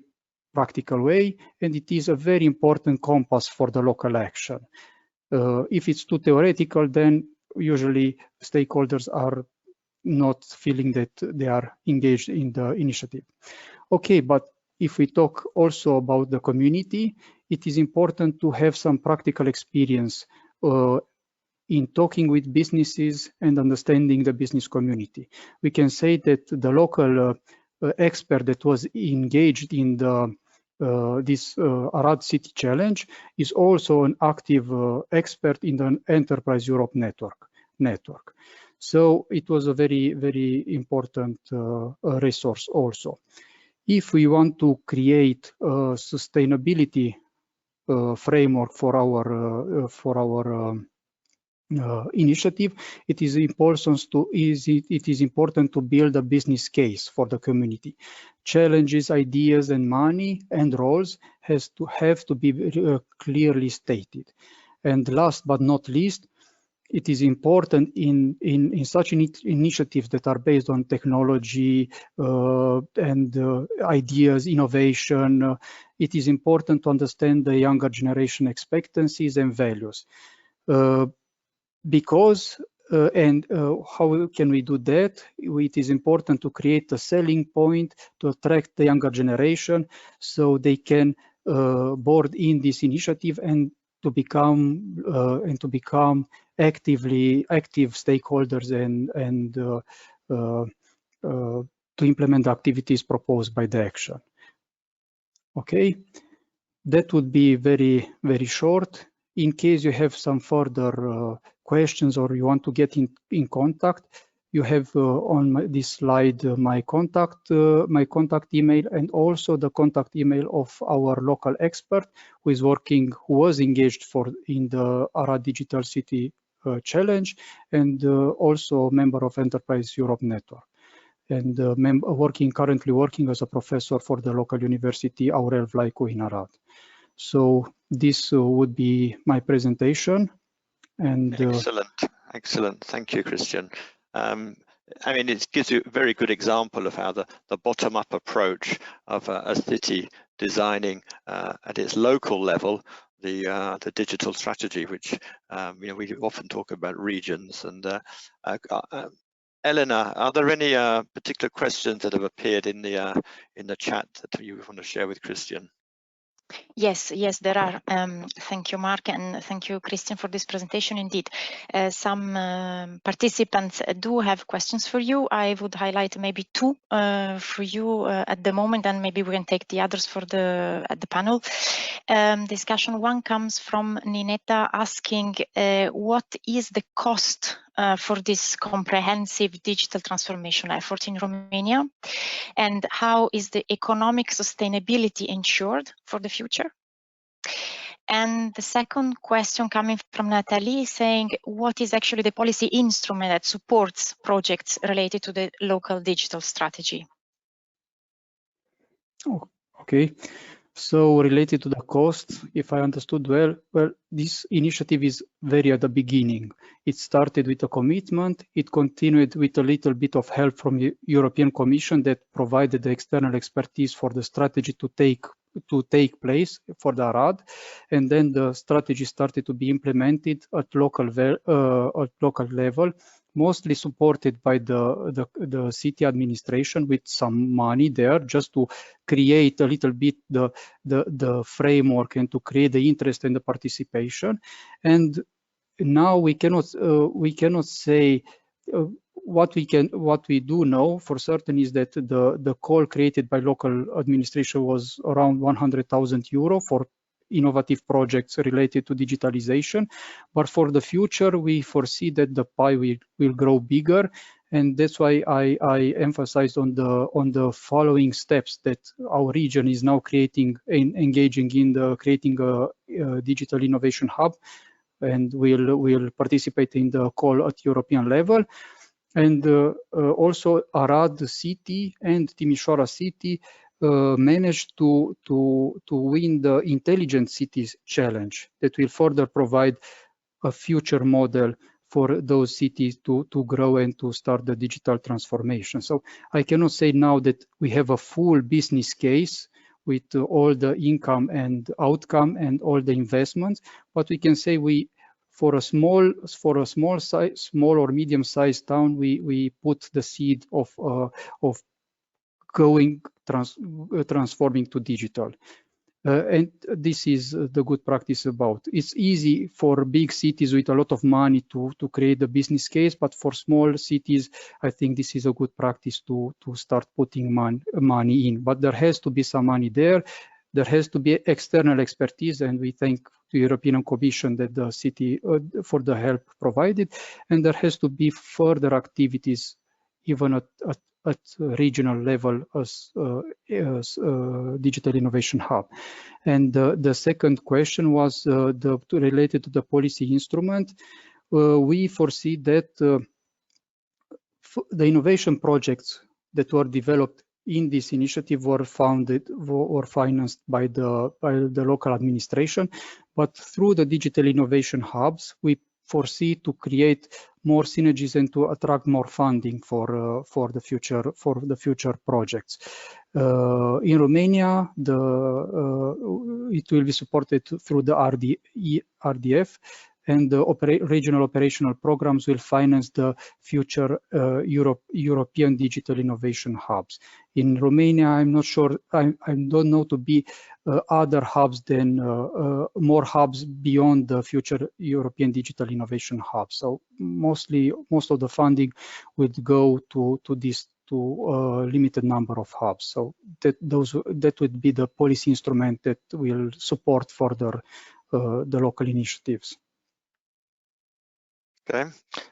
Speaker 4: practical way, and it is a very important compass for the local action. If it's too theoretical, then usually stakeholders are not feeling that they are engaged in the initiative. Okay, but if we talk also about the community, it is important to have some practical experience in talking with businesses and understanding the business community. We can say that the local expert that was engaged in this Arad City Challenge is also an active expert in the Enterprise Europe network. So it was a very, very important resource also. If we want to create a sustainability framework for our initiative, it is important to build a business case for the community. Challenges, ideas, and money and roles have to be clearly stated. And last but not least, it is important in such initiatives that are based on technology and ideas, innovation. It is important to understand the younger generation expectancies and values. Because how can we do that? It is important to create a selling point to attract the younger generation so they can board in this initiative and to become active stakeholders and to implement the activities proposed by the action. Okay, that would be very, very short. In case you have some further questions or you want to get in contact, you have on this slide my contact email, and also the contact email of our local expert who was engaged in the Arad Digital City Challenge, and also member of Enterprise Europe Network, and currently working as a professor for the local university Aurel Vlaicu in Arad. So this would be my presentation. And
Speaker 2: excellent. Thank you, Cristian. I mean, it gives you a very good example of how the bottom-up approach of a city designing at its local level the digital strategy, which we often talk about regions. And Elena, are there any particular questions that have appeared in the chat that you want to share with Cristian?
Speaker 1: Yes, there are. Thank you, Marc, and thank you, Cristian, for this presentation. Indeed, some participants do have questions for you. I would highlight maybe two for you at the moment, and maybe we can take the others at the panel discussion. One comes from Ninetta asking, what is the cost for this comprehensive digital transformation effort in Romania, and how is the economic sustainability ensured for the future? And the second question coming from Natalie saying, what is actually the policy instrument that supports projects related to the local digital strategy?
Speaker 4: Oh, okay. So related to the cost, if I understood well, this initiative is very at the beginning. It started with a commitment. It continued with a little bit of help from the European Commission that provided the external expertise for the strategy to take place for the Arad, and then the strategy started to be implemented at local level, mostly supported by the city administration with some money there, just to create a little bit the framework and to create the interest and the participation. And now we cannot say what we do know for certain is that the call created by local administration was around 100,000 euro for innovative projects related to digitalization. But for the future, we foresee that the pie will grow bigger. And that's why I emphasized on the following steps that our region is now engaging in creating a digital innovation hub, and will participate in the call at European level. And also Arad City and Timișoara City managed to win the Intelligent Cities Challenge that will further provide a future model for those cities to grow and to start the digital transformation. So I cannot say now that we have a full business case with all the income and outcome and all the investments, but we can say for a small or medium-sized town, we put the seed of transforming to digital. And this is the good practice about. It's easy for big cities with a lot of money to create a business case, but for small cities, I think this is a good practice to start putting money in. But there has to be some money there. There has to be external expertise, and we thank the European Commission that the city for the help provided. And there has to be further activities, even at regional level as digital innovation hub. And the second question was related to the policy instrument. We foresee that the innovation projects that were developed in this initiative were financed by the local administration, but through the digital innovation hubs, we foresee to create more synergies and to attract more funding for the future projects. In Romania, it will be supported through the RDF, and the regional operational programs will finance the future European digital innovation hubs. In Romania, I'm not sure, I don't know to be other hubs than more hubs beyond the future European digital innovation hub. So most of the funding would go to to a limited number of hubs. So that would be the policy instrument that will support further the local initiatives.
Speaker 2: Okay,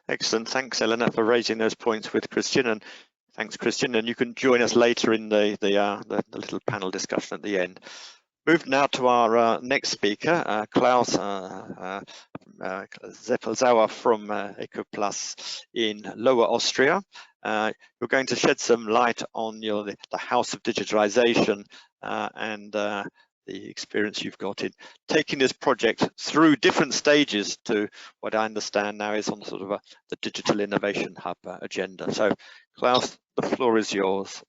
Speaker 2: excellent. Thanks, Elena, for raising those points with Cristian, and thanks, Cristian. And you can join us later in the little panel discussion at the end. Move now to our next speaker, Claus Zeppelzauer from ECOPLUS in Lower Austria. You're going to shed some light on the House of Digitalisation and the experience you've got in taking this project through different stages to what I understand now is on sort of the Digital Innovation Hub agenda. So, Claus, the floor is yours.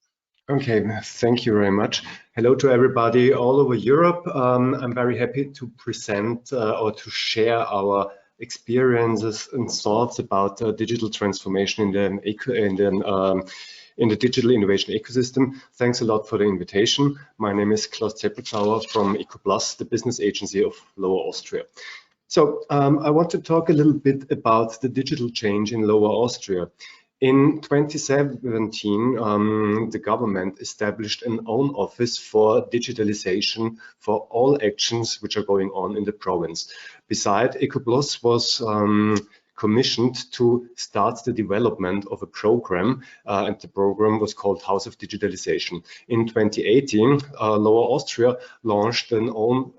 Speaker 5: Okay, thank you very much. Hello to everybody all over Europe. I'm very happy to present or to share our experiences and thoughts about digital transformation in the digital innovation ecosystem. Thanks a lot for the invitation. My name is Claus Zeppelzauer from ECOPLUS, the business agency of Lower Austria. So I want to talk a little bit about the digital change in Lower Austria. In 2017, the government established an own office for digitalization for all actions which are going on in the province. Besides, ECOPLUS was commissioned to start the development of a program, and the program was called House of Digitalisation. In 2018, Lower Austria launched an own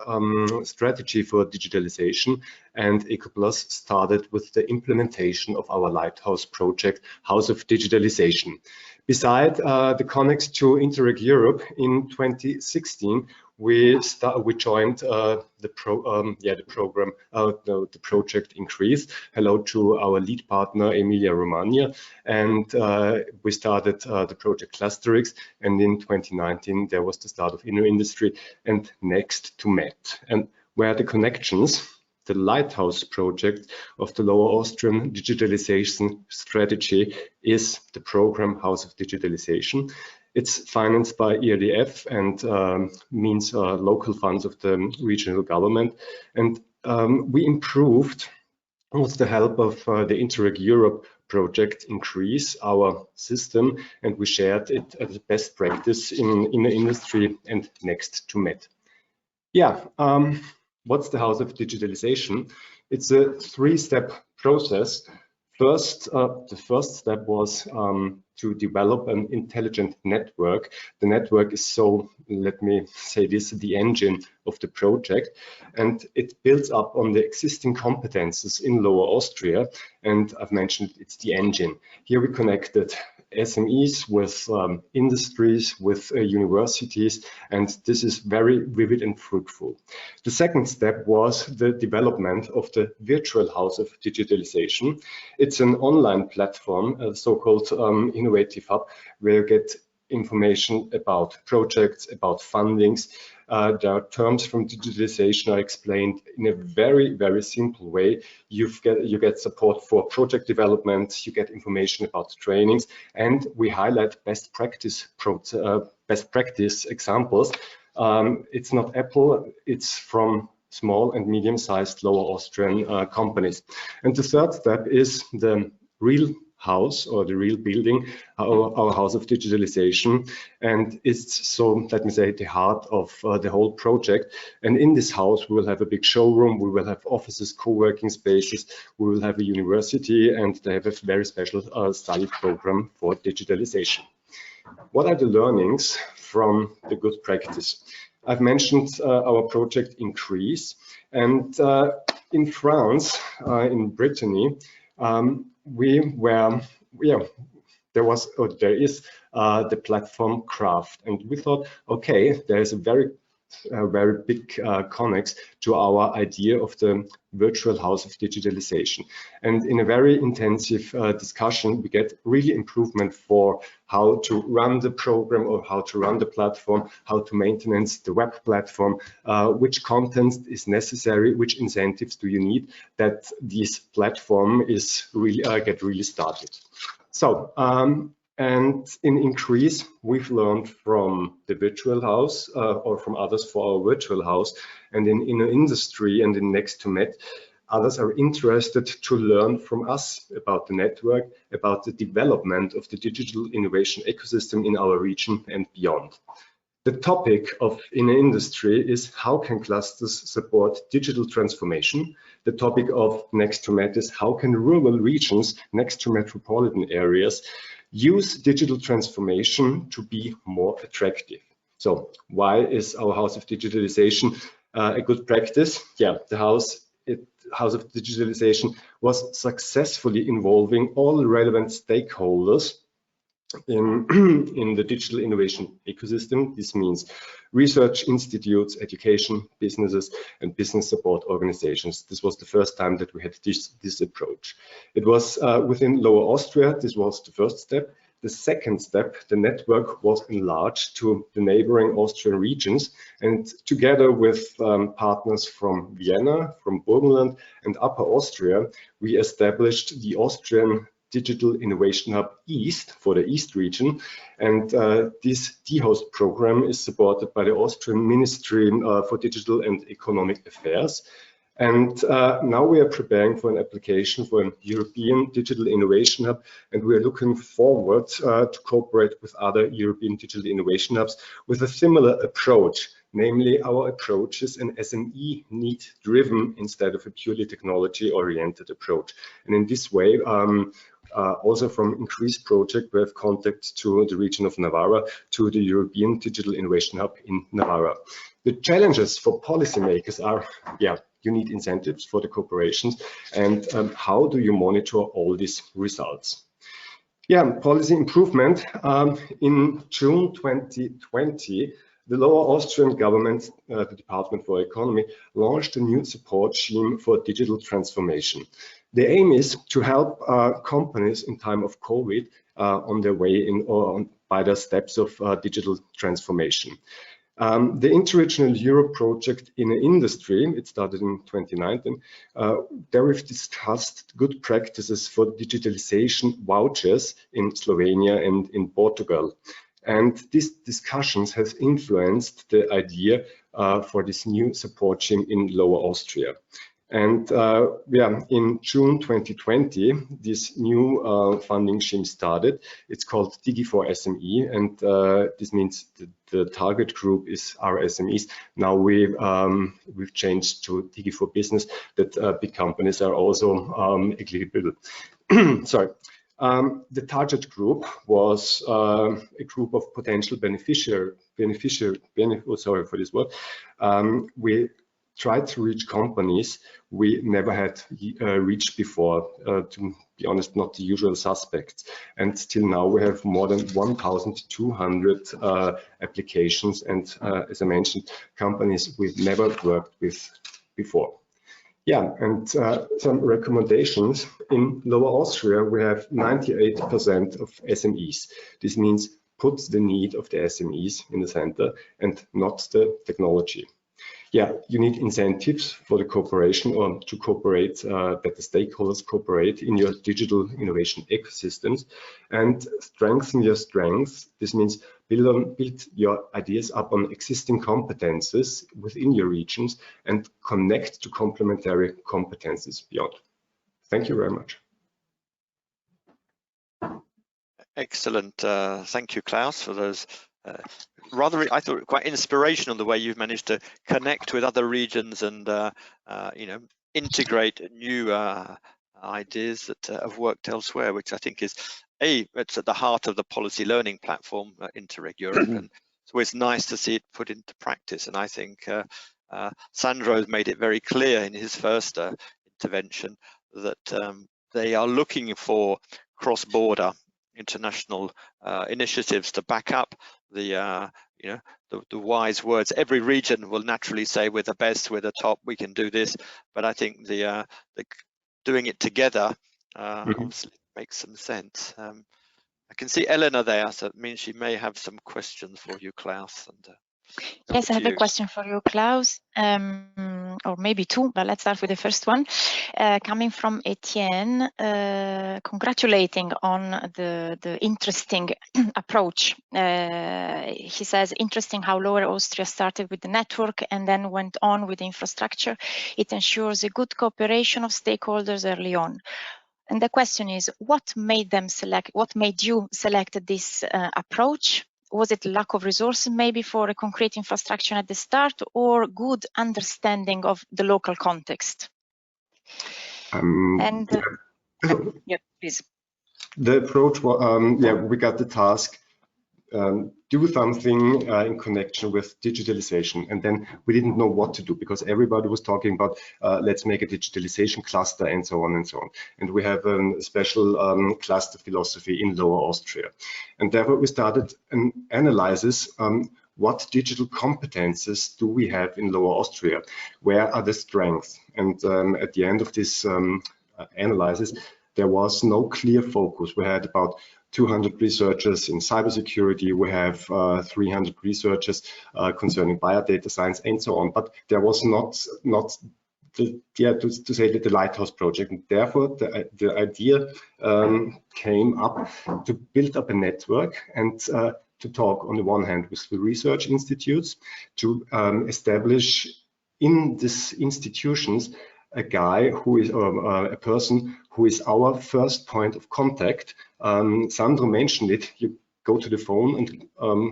Speaker 5: strategy for digitalization, and ECOPLUS started with the implementation of our lighthouse project, House of Digitalisation. Beside the connects to Interreg Europe in 2016, we joined the project INKREASE. Hello to our lead partner Emilia Romagna, and we started the project Clusterix. And in 2019 there was the start of Inner Industry and next to MET. And where are the connections? The Lighthouse project of the Lower Austrian Digitalization Strategy is the program House of Digitalization. It's financed by EDIH and means local funds of the regional government. And we improved, with the help of the Interreg Europe project, INKREASE our system, and we shared it as best practice in the industry and next to MET. Yeah. What's the House of Digitalization? It's a three-step process. First, the first step was to develop an intelligent network. The network is, so let me say this, the engine of the project, and it builds up on the existing competences in Lower Austria. And I've mentioned it's the engine. Here we connected SMEs with industries, with universities, and this is very vivid and fruitful. The second step was the development of the virtual House of Digitalization. It's an online platform, a so-called innovative hub, where you get information about projects, about fundings. There are terms from digitalization are explained in a very, very simple way. You get support for project development, you get information about trainings, and we highlight best practice examples. It's not Apple, it's from small and medium-sized Lower Austrian companies. And the third step is the real house or the real building, our House of Digitalization, and it's, so let me say, the heart of the whole project. And in this house we will have a big showroom, we will have offices, co-working spaces, we will have a university, and they have a very special study program for digitalization. What are the learnings from the good practice? I've mentioned our project INKREASE, and in France, in Brittany, there is the platform Craft, and we thought, okay, there is a very big connex to our idea of the virtual House of Digitalization. And in a very intensive discussion, we get really improvement for how to run the program or how to run the platform, how to maintenance the web platform, which content is necessary, which incentives do you need that this platform is really get really started. So and in INKREASE, we've learned from the virtual house or from others for our virtual house, and in Inner Industry and in next to MET, others are interested to learn from us about the network, about the development of the digital innovation ecosystem in our region and beyond. The topic of in industry is how can clusters support digital transformation? The topic of next to Met is how can rural regions next to metropolitan areas use digital transformation to be more attractive? So why is our House of Digitalization a good practice? Yeah, the House of Digitalization was successfully involving all relevant stakeholders in the digital innovation ecosystem. This means research institutes, education, businesses, and business support organizations. This was the first time that we had this approach. It was within Lower Austria. This was the first step. The second step, the network was enlarged to the neighboring Austrian regions, and together with partners from Vienna, from Burgenland, and Upper Austria, we established the Austrian Digital Innovation Hub East for the East region, and this DHOST program is supported by the Austrian Ministry for Digital and Economic Affairs. And now we are preparing for an application for an European Digital Innovation Hub, and we are looking forward to cooperate with other European Digital Innovation Hubs with a similar approach. Namely, our approach is an SME need-driven instead of a purely technology-oriented approach. And in this way, also from INKREASE project, we have contact to the region of Navarra, to the European Digital Innovation Hub in Navarra. The challenges for policymakers are, you need incentives for the corporations, and how do you monitor all these results? Policy improvement. In June 2020, the Lower Austrian government, the Department for Economy, launched a new support scheme for digital transformation. The aim is to help companies in time of COVID on their way in or by the steps of digital transformation. The Interregional Europe project in industry, it started in 2019, there we've discussed good practices for digitalization vouchers in Slovenia and in Portugal. And these discussions have influenced the idea for this new support scheme in Lower Austria. And in June 2020, this new funding scheme started. It's called Digi4SME, and this means the target group is our SMEs. Now we've changed to Digi4Business, that big companies are also eligible. Sorry. The target group was a group of potential sorry for this word. We tried to reach companies we never had reached before, to be honest, not the usual suspects. And till now we have more than 1,200 applications and, as I mentioned, companies we've never worked with before. And some recommendations. In Lower Austria, we have 98% of SMEs. This means put the need of the SMEs in the center and not the technology. You need incentives for the cooperation or to cooperate, that the stakeholders cooperate in your digital innovation ecosystems and strengthen your strengths. This means build your ideas up on existing competences within your regions and connect to complementary competences beyond. Thank you very much.
Speaker 2: Excellent. Thank you, Claus, for those rather, I thought, quite inspirational the way you've managed to connect with other regions and integrate new ideas that have worked elsewhere, which I think is it's at the heart of the policy learning platform, Interreg Europe, and it's always nice to see it put into practice. And I think Sandro has made it very clear in his first intervention that they are looking for cross-border international initiatives to back up the wise words. Every region will naturally say we're the best, we're the top, we can do this, but I think the doing it together obviously makes some sense. I can see Elena there, so it means she may have some questions for you, Claus. And
Speaker 1: Yes, I have a question for you, Claus, or maybe two, but let's start with the first one. Coming from Etienne, congratulating on the interesting approach. He says, interesting how Lower Austria started with the network and then went on with the infrastructure. It ensures a good cooperation of stakeholders early on. And the question is, what made you select this approach? Was it lack of resources maybe for a concrete infrastructure at the start, or good understanding of the local context? Yeah, please.
Speaker 5: The approach was, we got the task, do something in connection with digitalization, and then we didn't know what to do because everybody was talking about let's make a digitalization cluster and so on and so on. And we have a special cluster philosophy in Lower Austria, and therefore we started an analysis. What digital competences do we have in Lower Austria? Where are the strengths? And at the end of this analysis, there was no clear focus. We had about 200 researchers in cybersecurity. We have 300 researchers concerning biodata science and so on. But there was not to say that the Lighthouse project. And therefore, the idea came up to build up a network and to talk on the one hand with the research institutes, to establish in these institutions a guy who is a person who is our first point of contact. Sandro mentioned it. You go to the phone and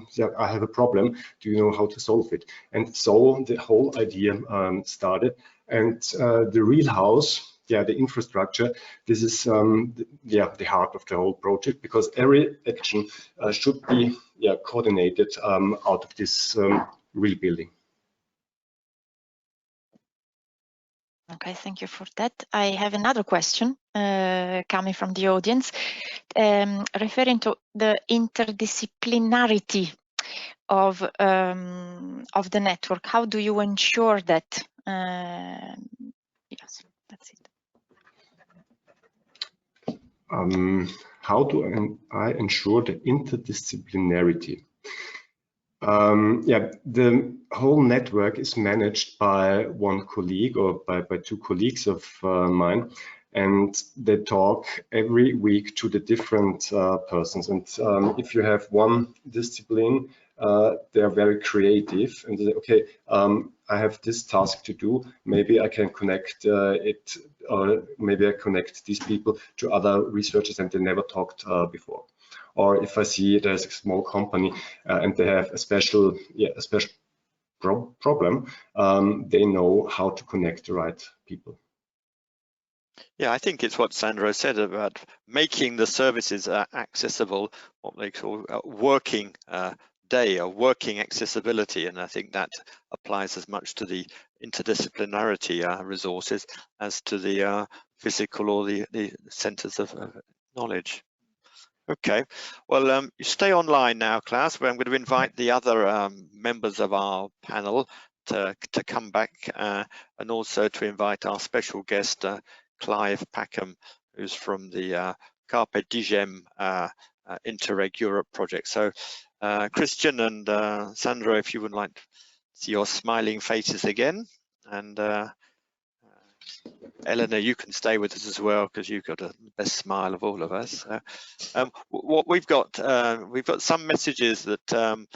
Speaker 5: say, I have a problem. Do you know how to solve it? And so the whole idea started. And the real house, the infrastructure, this is the heart of the whole project, because every action should be coordinated out of this real building.
Speaker 1: Okay, thank you for that. I have another question coming from the audience, referring to the interdisciplinarity of the network. How do you ensure that? Yes, that's it.
Speaker 5: How do I ensure the interdisciplinarity? The whole network is managed by one colleague or by two colleagues of mine, and they talk every week to the different persons. And if you have one discipline, they are very creative and they say, okay, I have this task to do. Maybe I can connect it, or maybe I connect these people to other researchers and they never talked before. Or if I see there's a small company and they have a special problem, they know how to connect the right people.
Speaker 2: Yeah, I think it's what Sandro said about making the services accessible, what they call working day or working accessibility. And I think that applies as much to the interdisciplinarity resources as to the physical or the centers of knowledge. Okay, well, you stay online now, Claus, where I'm going to invite the other members of our panel to come back and also to invite our special guest, Clive Packham, who's from the Carpe Diem Interreg Europe project. So Cristian and Sandro, if you would like to see your smiling faces again, and Eleanor, you can stay with us as well because you've got the best smile of all of us. What we've got some messages that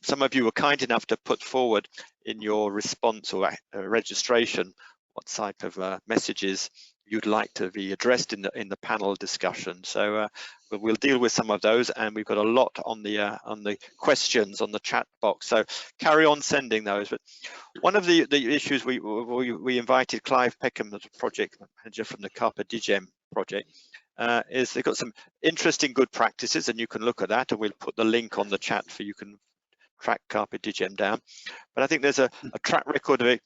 Speaker 2: some of you were kind enough to put forward in your response or registration. What type of messages you'd like to be addressed in the panel discussion? So we'll deal with some of those, and we've got a lot on the questions on the chat box. So carry on sending those. But one of the issues we invited Clive Peckham, the project manager from the Carpe Diem project, is they've got some interesting good practices, and you can look at that, and we'll put the link on the chat for you can track Carpe Diem down. But I think there's a track record of it.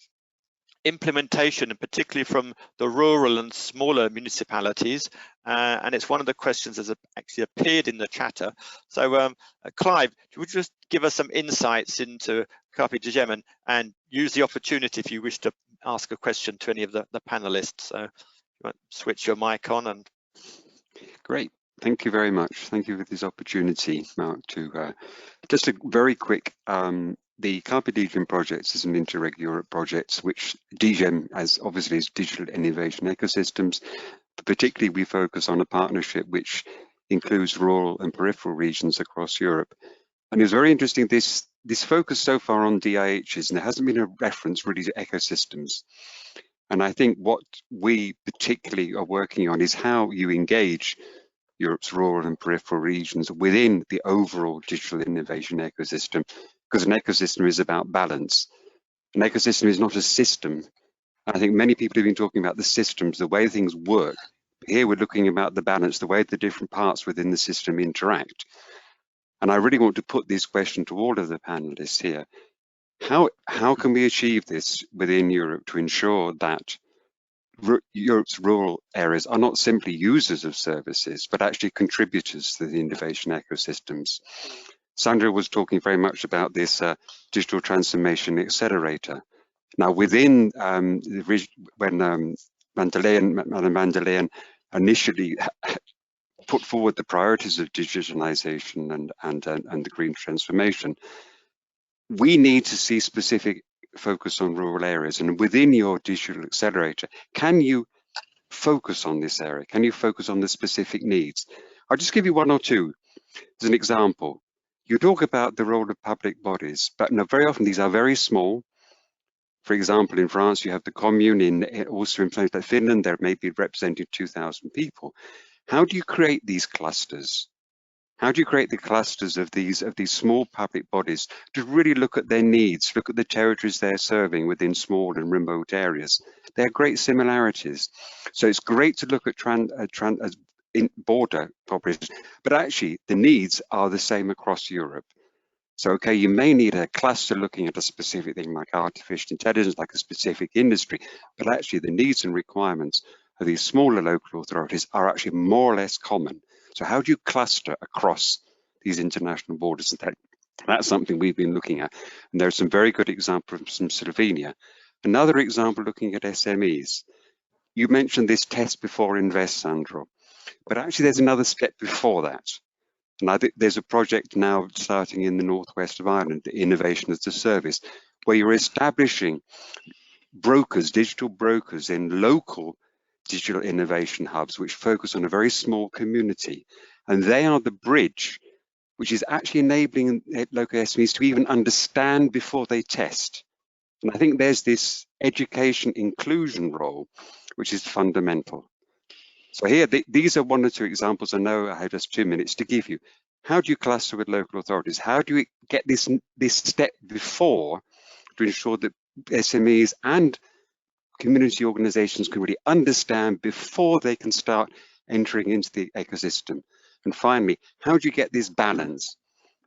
Speaker 2: Implementation, and particularly from the rural and smaller municipalities, and it's one of the questions that's actually appeared in the chatter. So Clive, would you just give us some insights into Carpe Diem and use the opportunity if you wish to ask a question to any of the panelists. So you might switch your mic on. And
Speaker 6: great, thank you very much. Thank you for this opportunity, Mark, to just a very quick the Carpe Diem project is an Interreg Europe project, which DGEM as obviously is digital innovation ecosystems, but particularly we focus on a partnership which includes rural and peripheral regions across Europe. And it's very interesting, this focus so far on DIHs, and there hasn't been a reference really to ecosystems. And I think what we particularly are working on is how you engage Europe's rural and peripheral regions within the overall digital innovation ecosystem, because an ecosystem is about balance. An ecosystem is not a system. I think many people have been talking about the systems, the way things work. Here we're looking about the balance, the way the different parts within the system interact. And I really want to put this question to all of the panelists here. How can we achieve this within Europe to ensure that Europe's rural areas are not simply users of services, but actually contributors to the innovation ecosystems? Sandro was talking very much about this digital transformation accelerator. Now, within when Madame van der Leyen initially put forward the priorities of digitalization and the green transformation, we need to see specific focus on rural areas. And within your digital accelerator, can you focus on this area? Can you focus on the specific needs? I'll just give you one or two as an example. You talk about the role of public bodies, but no, very often these are very small. For example, in France, you have the commune, also in places like Finland, there may be representing 2,000 people. How do you create these clusters? How do you create the clusters of these small public bodies to really look at their needs, look at the territories they're serving within small and remote areas? There are great similarities. So it's great to look at border cooperation, but actually the needs are the same across Europe. So, okay, you may need a cluster looking at a specific thing like artificial intelligence, like a specific industry, but actually the needs and requirements of these smaller local authorities are actually more or less common. So how do you cluster across these international borders? And that's something we've been looking at. And there's some very good examples from Slovenia. Another example looking at SMEs. You mentioned this test before invest, Sandro, but actually there's another step before that. And I think there's a project now starting in the northwest of Ireland, the Innovation as a Service, where you're establishing brokers, digital brokers in local digital innovation hubs, which focus on a very small community. And they are the bridge, which is actually enabling local SMEs to even understand before they test. And I think there's this education inclusion role, which is fundamental. So here, these are one or two examples. I know I have just 2 minutes to give you. How do you cluster with local authorities? How do you get this step before to ensure that SMEs and community organizations can really understand before they can start entering into the ecosystem? And finally, how do you get this balance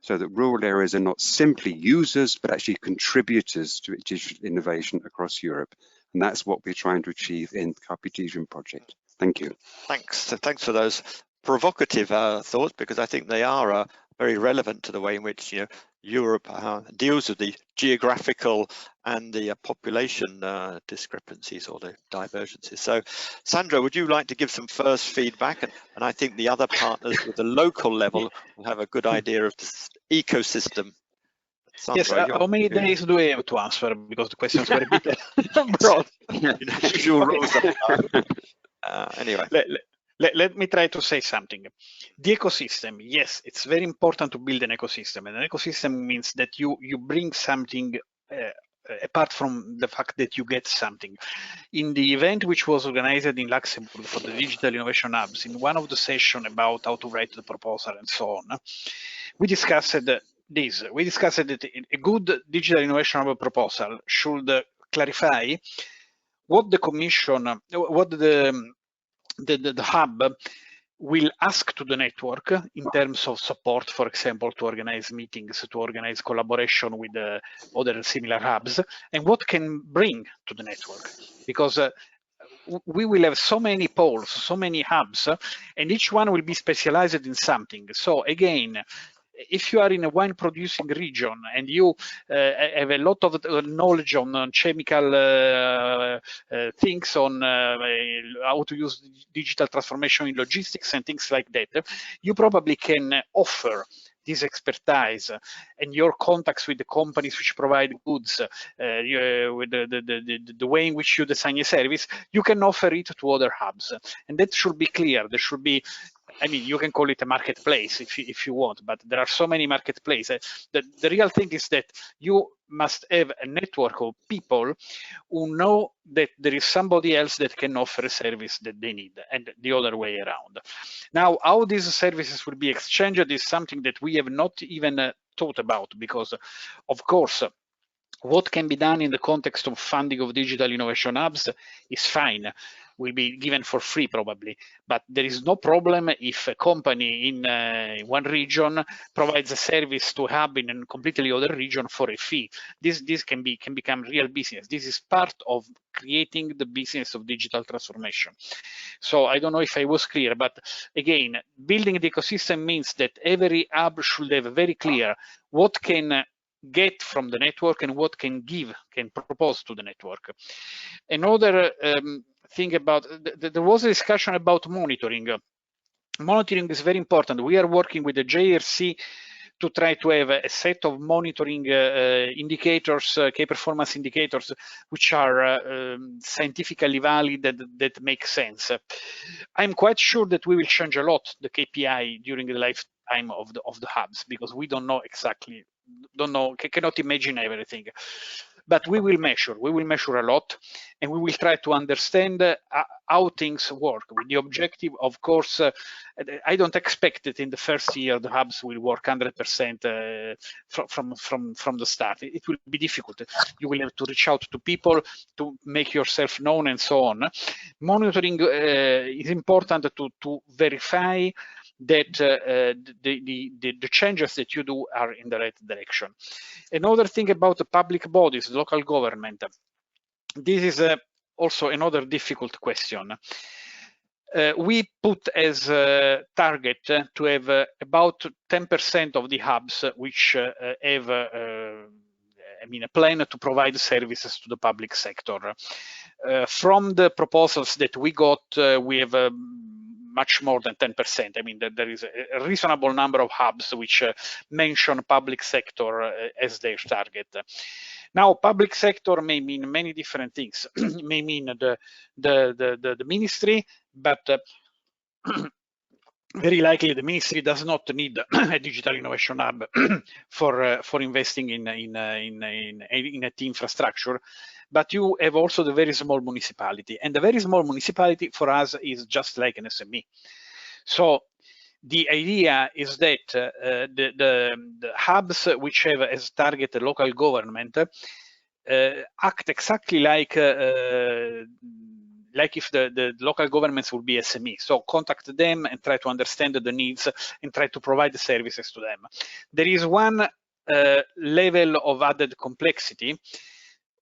Speaker 6: so that rural areas are not simply users, but actually contributors to digital innovation across Europe? And that's what we're trying to achieve in the Carpe Diem project. Thank you.
Speaker 2: Thanks for those provocative thoughts, because I think they are very relevant to the way in which Europe deals with the geographical and the population discrepancies or the divergences. So, Sandro, would you like to give some first feedback? And I think the other partners with the local level will have a good idea of this ecosystem. Sandro,
Speaker 3: yes, how many days do I have to answer? Because the questions were a bit broad.
Speaker 2: Usual rules anyway.
Speaker 3: Let me try to say something. The ecosystem, yes, it's very important to build an ecosystem. And an ecosystem means that you bring something apart from the fact that you get something. In the event which was organized in Luxembourg for the Digital Innovation Hubs, in one of the sessions about how to write the proposal and so on, we discussed this. We discussed that a good digital innovation hub proposal should clarify what the Commission, what the hub will ask to the network in terms of support, for example, to organize meetings, to organize collaboration with other similar hubs, and what can bring to the network. Because we will have so many poles, so many hubs, and each one will be specialized in something. So again, if you are in a wine producing region and you have a lot of knowledge on chemical things, on how to use digital transformation in logistics and things like that, you probably can offer this expertise and your contacts with the companies which provide goods, with the way in which you design a service, you can offer it to other hubs. And that should be clear. There should be, I mean, you can call it a marketplace if you want, but there are so many marketplaces. The real thing is that you must have a network of people who know that there is somebody else that can offer a service that they need, and the other way around. Now, how these services will be exchanged is something that we have not even thought about, because, of course, what can be done in the context of funding of digital innovation hubs is fine, will be given for free probably, but there is no problem if a company in one region provides a service to a hub in a completely other region for a fee. This can become real business. This is part of creating the business of digital transformation. So I don't know if I was clear, but again, building the ecosystem means that every hub should have very clear what can get from the network and what can propose to the network. Another thing about, there was a discussion about monitoring. Monitoring is very important. We are working with the JRC to try to have a set of monitoring indicators, key performance indicators, which are scientifically valid, that make sense. I'm quite sure that we will change a lot the KPI during the lifetime of the hubs, because we don't know exactly, cannot imagine everything. But we will measure a lot, and we will try to understand how things work, with the objective, of course, I don't expect that in the first year the hubs will work 100% from the start. It will be difficult. You will have to reach out to people, to make yourself known, and so on. Monitoring is important to verify that the changes that you do are in the right direction. Another thing about the public bodies, local government, this is also another difficult question. We put as a target to have about 10% of the hubs which have a plan to provide services to the public sector. From the proposals that we got, we have much more than 10%. I mean, there is a reasonable number of hubs which mention public sector as their target. Now, public sector may mean many different things. It may mean the ministry, but very likely the ministry does not need a digital innovation hub for investing in IT infrastructure. But you have also the very small municipality, and the very small municipality for us is just like an SME. So the idea is that the hubs which have as target the local government act exactly like if the local governments would be SME. So contact them and try to understand the needs and try to provide the services to them. There is one level of added complexity,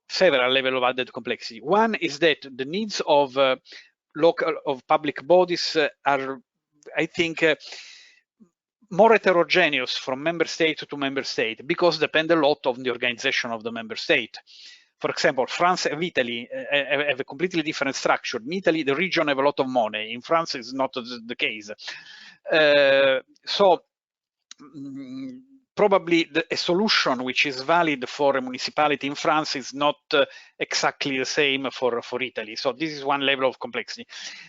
Speaker 3: several levels of added complexity. One is that the needs of public bodies are, I think, more heterogeneous from member state to member state, because depend a lot on the organization of the member state. For example, France and Italy have a completely different structure. In Italy, the region have a lot of money. In France, it's not the case. Probably a solution which is valid for a municipality in France is not exactly the same for Italy. So this is one level of complexity.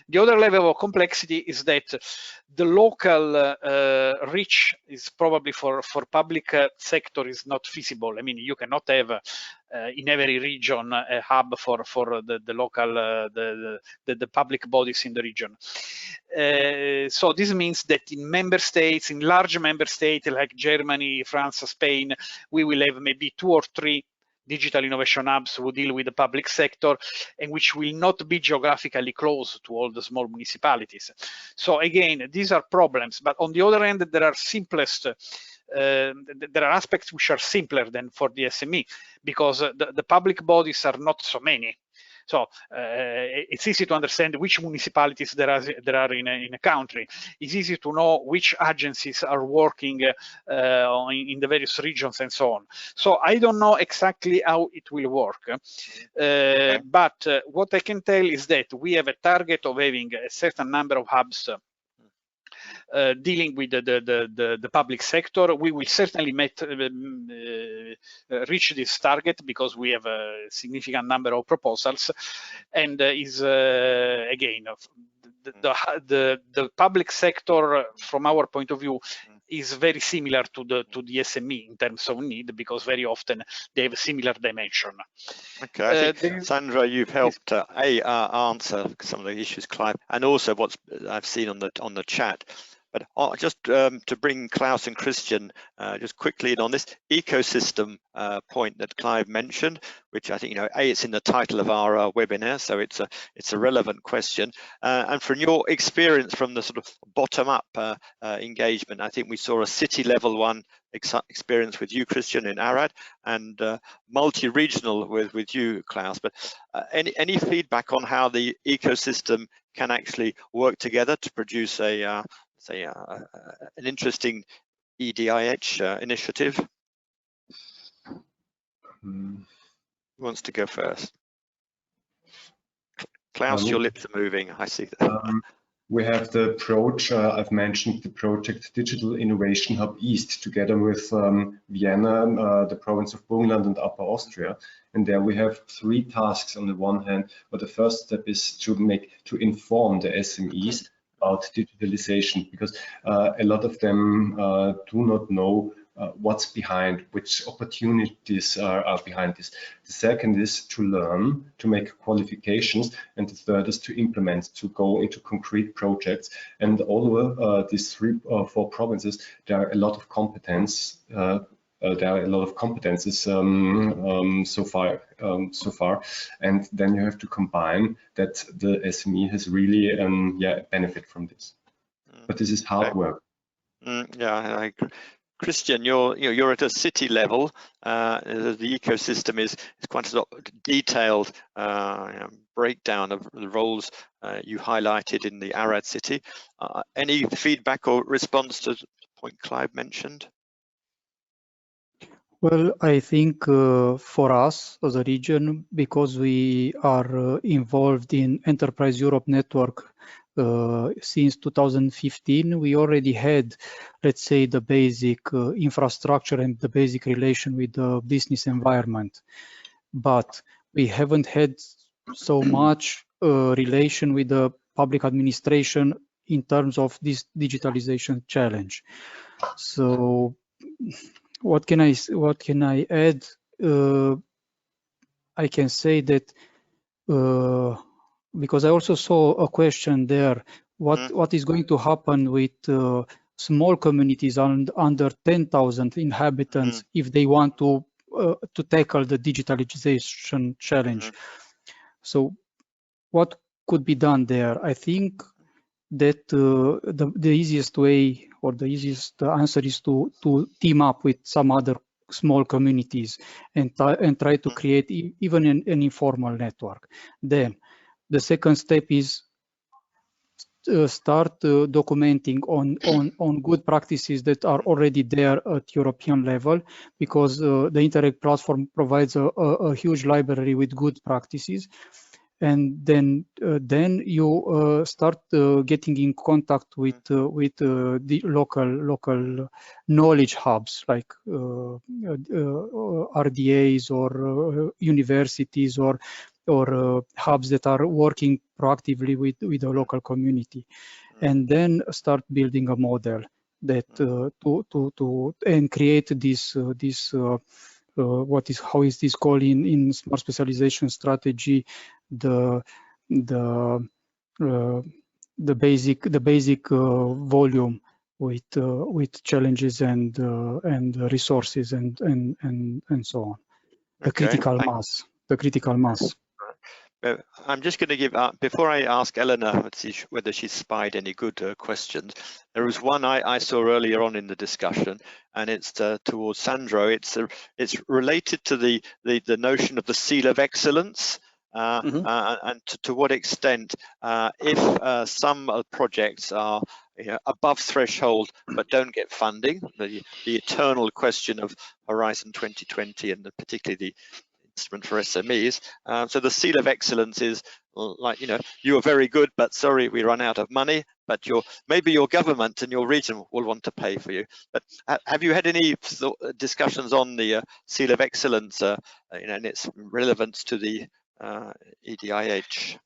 Speaker 3: The other level of complexity is that the local reach is probably for public sector is not feasible. I mean, you cannot have in every region a hub for the local the public bodies in the region. So this means that in member states, in large member states like Germany, France, Spain, we will have maybe 2 or 3 digital innovation hubs who deal with the public sector, and which will not be geographically close to all the small municipalities. So again, these are problems, but on the other hand, there are there are aspects which are simpler than for the SME, because the public bodies are not so many. So it's easy to understand which municipalities there are in a country. It's easy to know which agencies are working in the various regions and so on. So I don't know exactly how it will work, but what I can tell is that we have a target of having a certain number of hubs dealing with the public sector, we will certainly reach this target because we have a significant number of proposals, and is again the public sector, from our point of view, is very similar to the SME in terms of need, because very often they have a similar dimension.
Speaker 2: Okay, I think, Sandro, you've helped answer some of the issues, Clive, and also what I've seen on the chat. But just to bring Claus and Cristian just quickly in on this ecosystem point that Clive mentioned, which I think, it's in the title of our webinar, so it's a relevant question. And from your experience from the sort of bottom-up engagement, I think we saw a city level one experience with you, Cristian, in Arad, and multi-regional with you, Claus. But any feedback on how the ecosystem can actually work together to produce an interesting EDIH initiative? Who wants to go first? Claus, your lips are moving, I see that.
Speaker 5: We have the approach, I've mentioned the project Digital Innovation Hub East, together with Vienna, the province of Burgenland and Upper Austria. And there we have 3 tasks on the one hand, but the first step is to inform the SMEs about digitalization, because a lot of them do not know what's behind, which opportunities are behind this. The second is to learn, to make qualifications, and the third is to implement, to go into concrete projects. And all over these 3 or 4 provinces, there are a lot of competence. There are a lot of competences so far, and then you have to combine that the SME has really benefit from this. But this is hard work.
Speaker 2: Yeah, I agree. Cristian, you're at a city level. The ecosystem is quite a detailed breakdown of the roles you highlighted in the Arad city. Any feedback or response to the point Clive mentioned?
Speaker 4: Well, I think for us as a region, because we are involved in Enterprise Europe Network since 2015, we already had, let's say, the basic infrastructure and the basic relation with the business environment. But we haven't had so much relation with the public administration in terms of this digitalization challenge. So what can I add? I can say that because I also saw a question there, what is going to happen with small communities under 10,000 inhabitants if they want to tackle the digitalization challenge? So what could be done there? I think that the easiest way, or the answer is to team up with some other small communities and try to create even an informal network. Then the second step is start documenting on good practices that are already there at European level, because the Interreg platform provides a huge library with good practices. And then you start getting in contact with the local knowledge hubs like RDAs or universities or hubs that are working proactively with the local community, and then start building a model that and create this how is this called in Smart Specialization Strategy, the basic volume with challenges and resources and so on. The critical mass.
Speaker 2: I'm just going to give before I ask Elena, let's see whether she's spied any good questions. There was one I saw earlier on in the discussion, and it's towards Sandro. It's related to the notion of the seal of excellence, and to what extent, if some projects are above threshold but don't get funding, the eternal question of Horizon 2020 and particularly the instrument for SMEs. So the Seal of Excellence is like, you know, you are very good, but sorry, we run out of money. But maybe your government and your region will want to pay for you. But have you had any discussions on the Seal of Excellence, you know, and its relevance to the EDIH?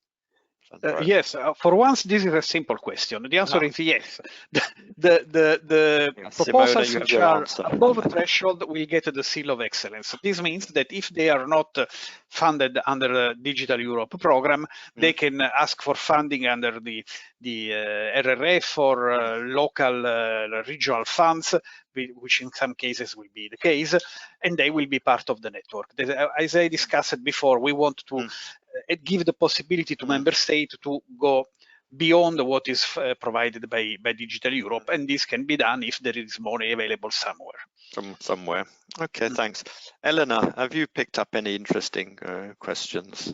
Speaker 3: Yes, for once, this is a simple question. The answer is yes. The proposals which are above threshold will get the Seal of Excellence. This means that if they are not funded under the Digital Europe program, they can ask for funding under the RRF or local regional funds, which in some cases will be the case, and they will be part of the network. As I discussed before, we want to give the possibility to member states to go beyond what is provided by Digital Europe, and this can be done if there is money available somewhere.
Speaker 2: Somewhere. Okay, thanks. Elena, have you picked up any interesting questions?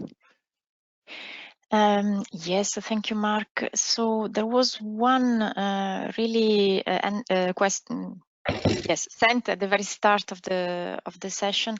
Speaker 1: Yes, thank you, Mark. So there was one really question, yes, sent at the very start of the session,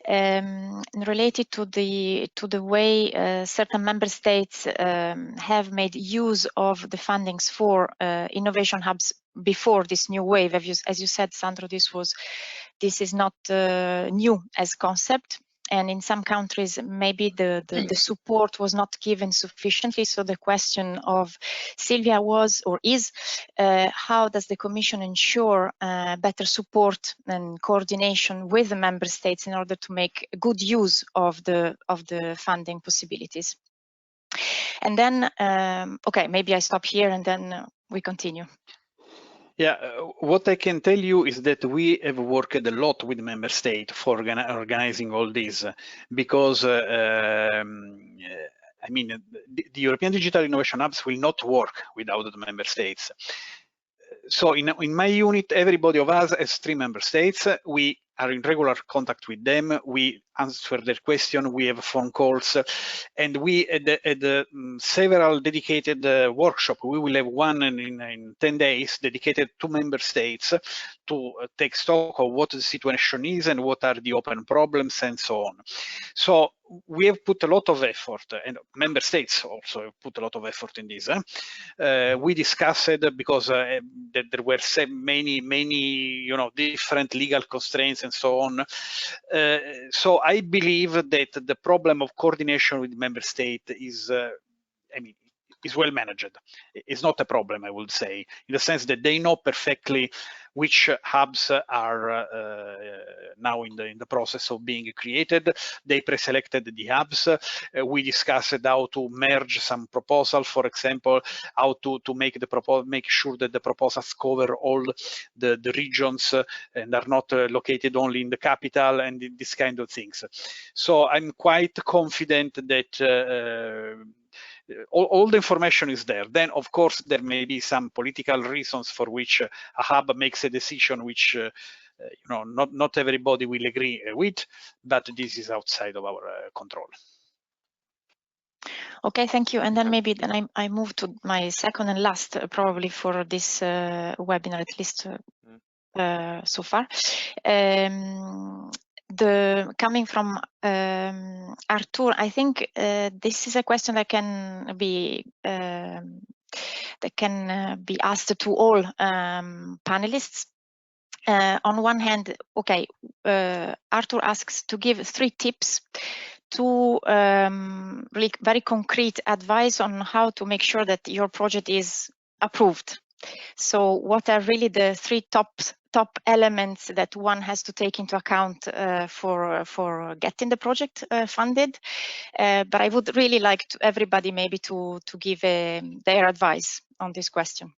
Speaker 1: related to the way certain member states have made use of the fundings for innovation hubs before this new wave. As you said, Sandro, this is not new as concept. And in some countries, maybe the support was not given sufficiently. So the question of Silvia was, or is, how does the Commission ensure better support and coordination with the member states in order to make good use of the funding possibilities? And then, okay, maybe I stop here and then we continue.
Speaker 3: Yeah, what I can tell you is that we have worked a lot with member states for organizing all this, because I mean, the European Digital Innovation Hubs will not work without the member states. So in my unit, everybody of us has 3 member states. We are in regular contact with them. We answer their question. We have phone calls, and we had several dedicated workshops. We will have one in 10 days dedicated to member states to take stock of what the situation is and what are the open problems and so on. So we have put a lot of effort, and member states also have put a lot of effort in this. We discussed it because there were many, you know, different legal constraints and so on. So I believe that the problem of coordination with member state is, I mean, is well managed. It's not a problem, I would say, in the sense that they know perfectly which hubs are now in the process of being created. They pre-selected the hubs. We discussed how to merge some proposal, for example, how to make sure that the proposals cover all the regions and are not located only in the capital and this kind of things. So I'm quite confident that all the information is there. Then, of course, there may be some political reasons for which a hub makes a decision which you know, not everybody will agree with, but this is outside of our control.
Speaker 1: Okay, thank you. And then maybe I move to my second and last, probably for this webinar, at least so far. Coming from Artur, I think this is a question that can be asked to all panelists. On one hand, okay, Artur asks to give 3 tips to really very concrete advice on how to make sure that your project is approved. So what are really the 3 top elements that one has to take into account for getting the project funded? But I would really like everybody maybe to give their advice on this question.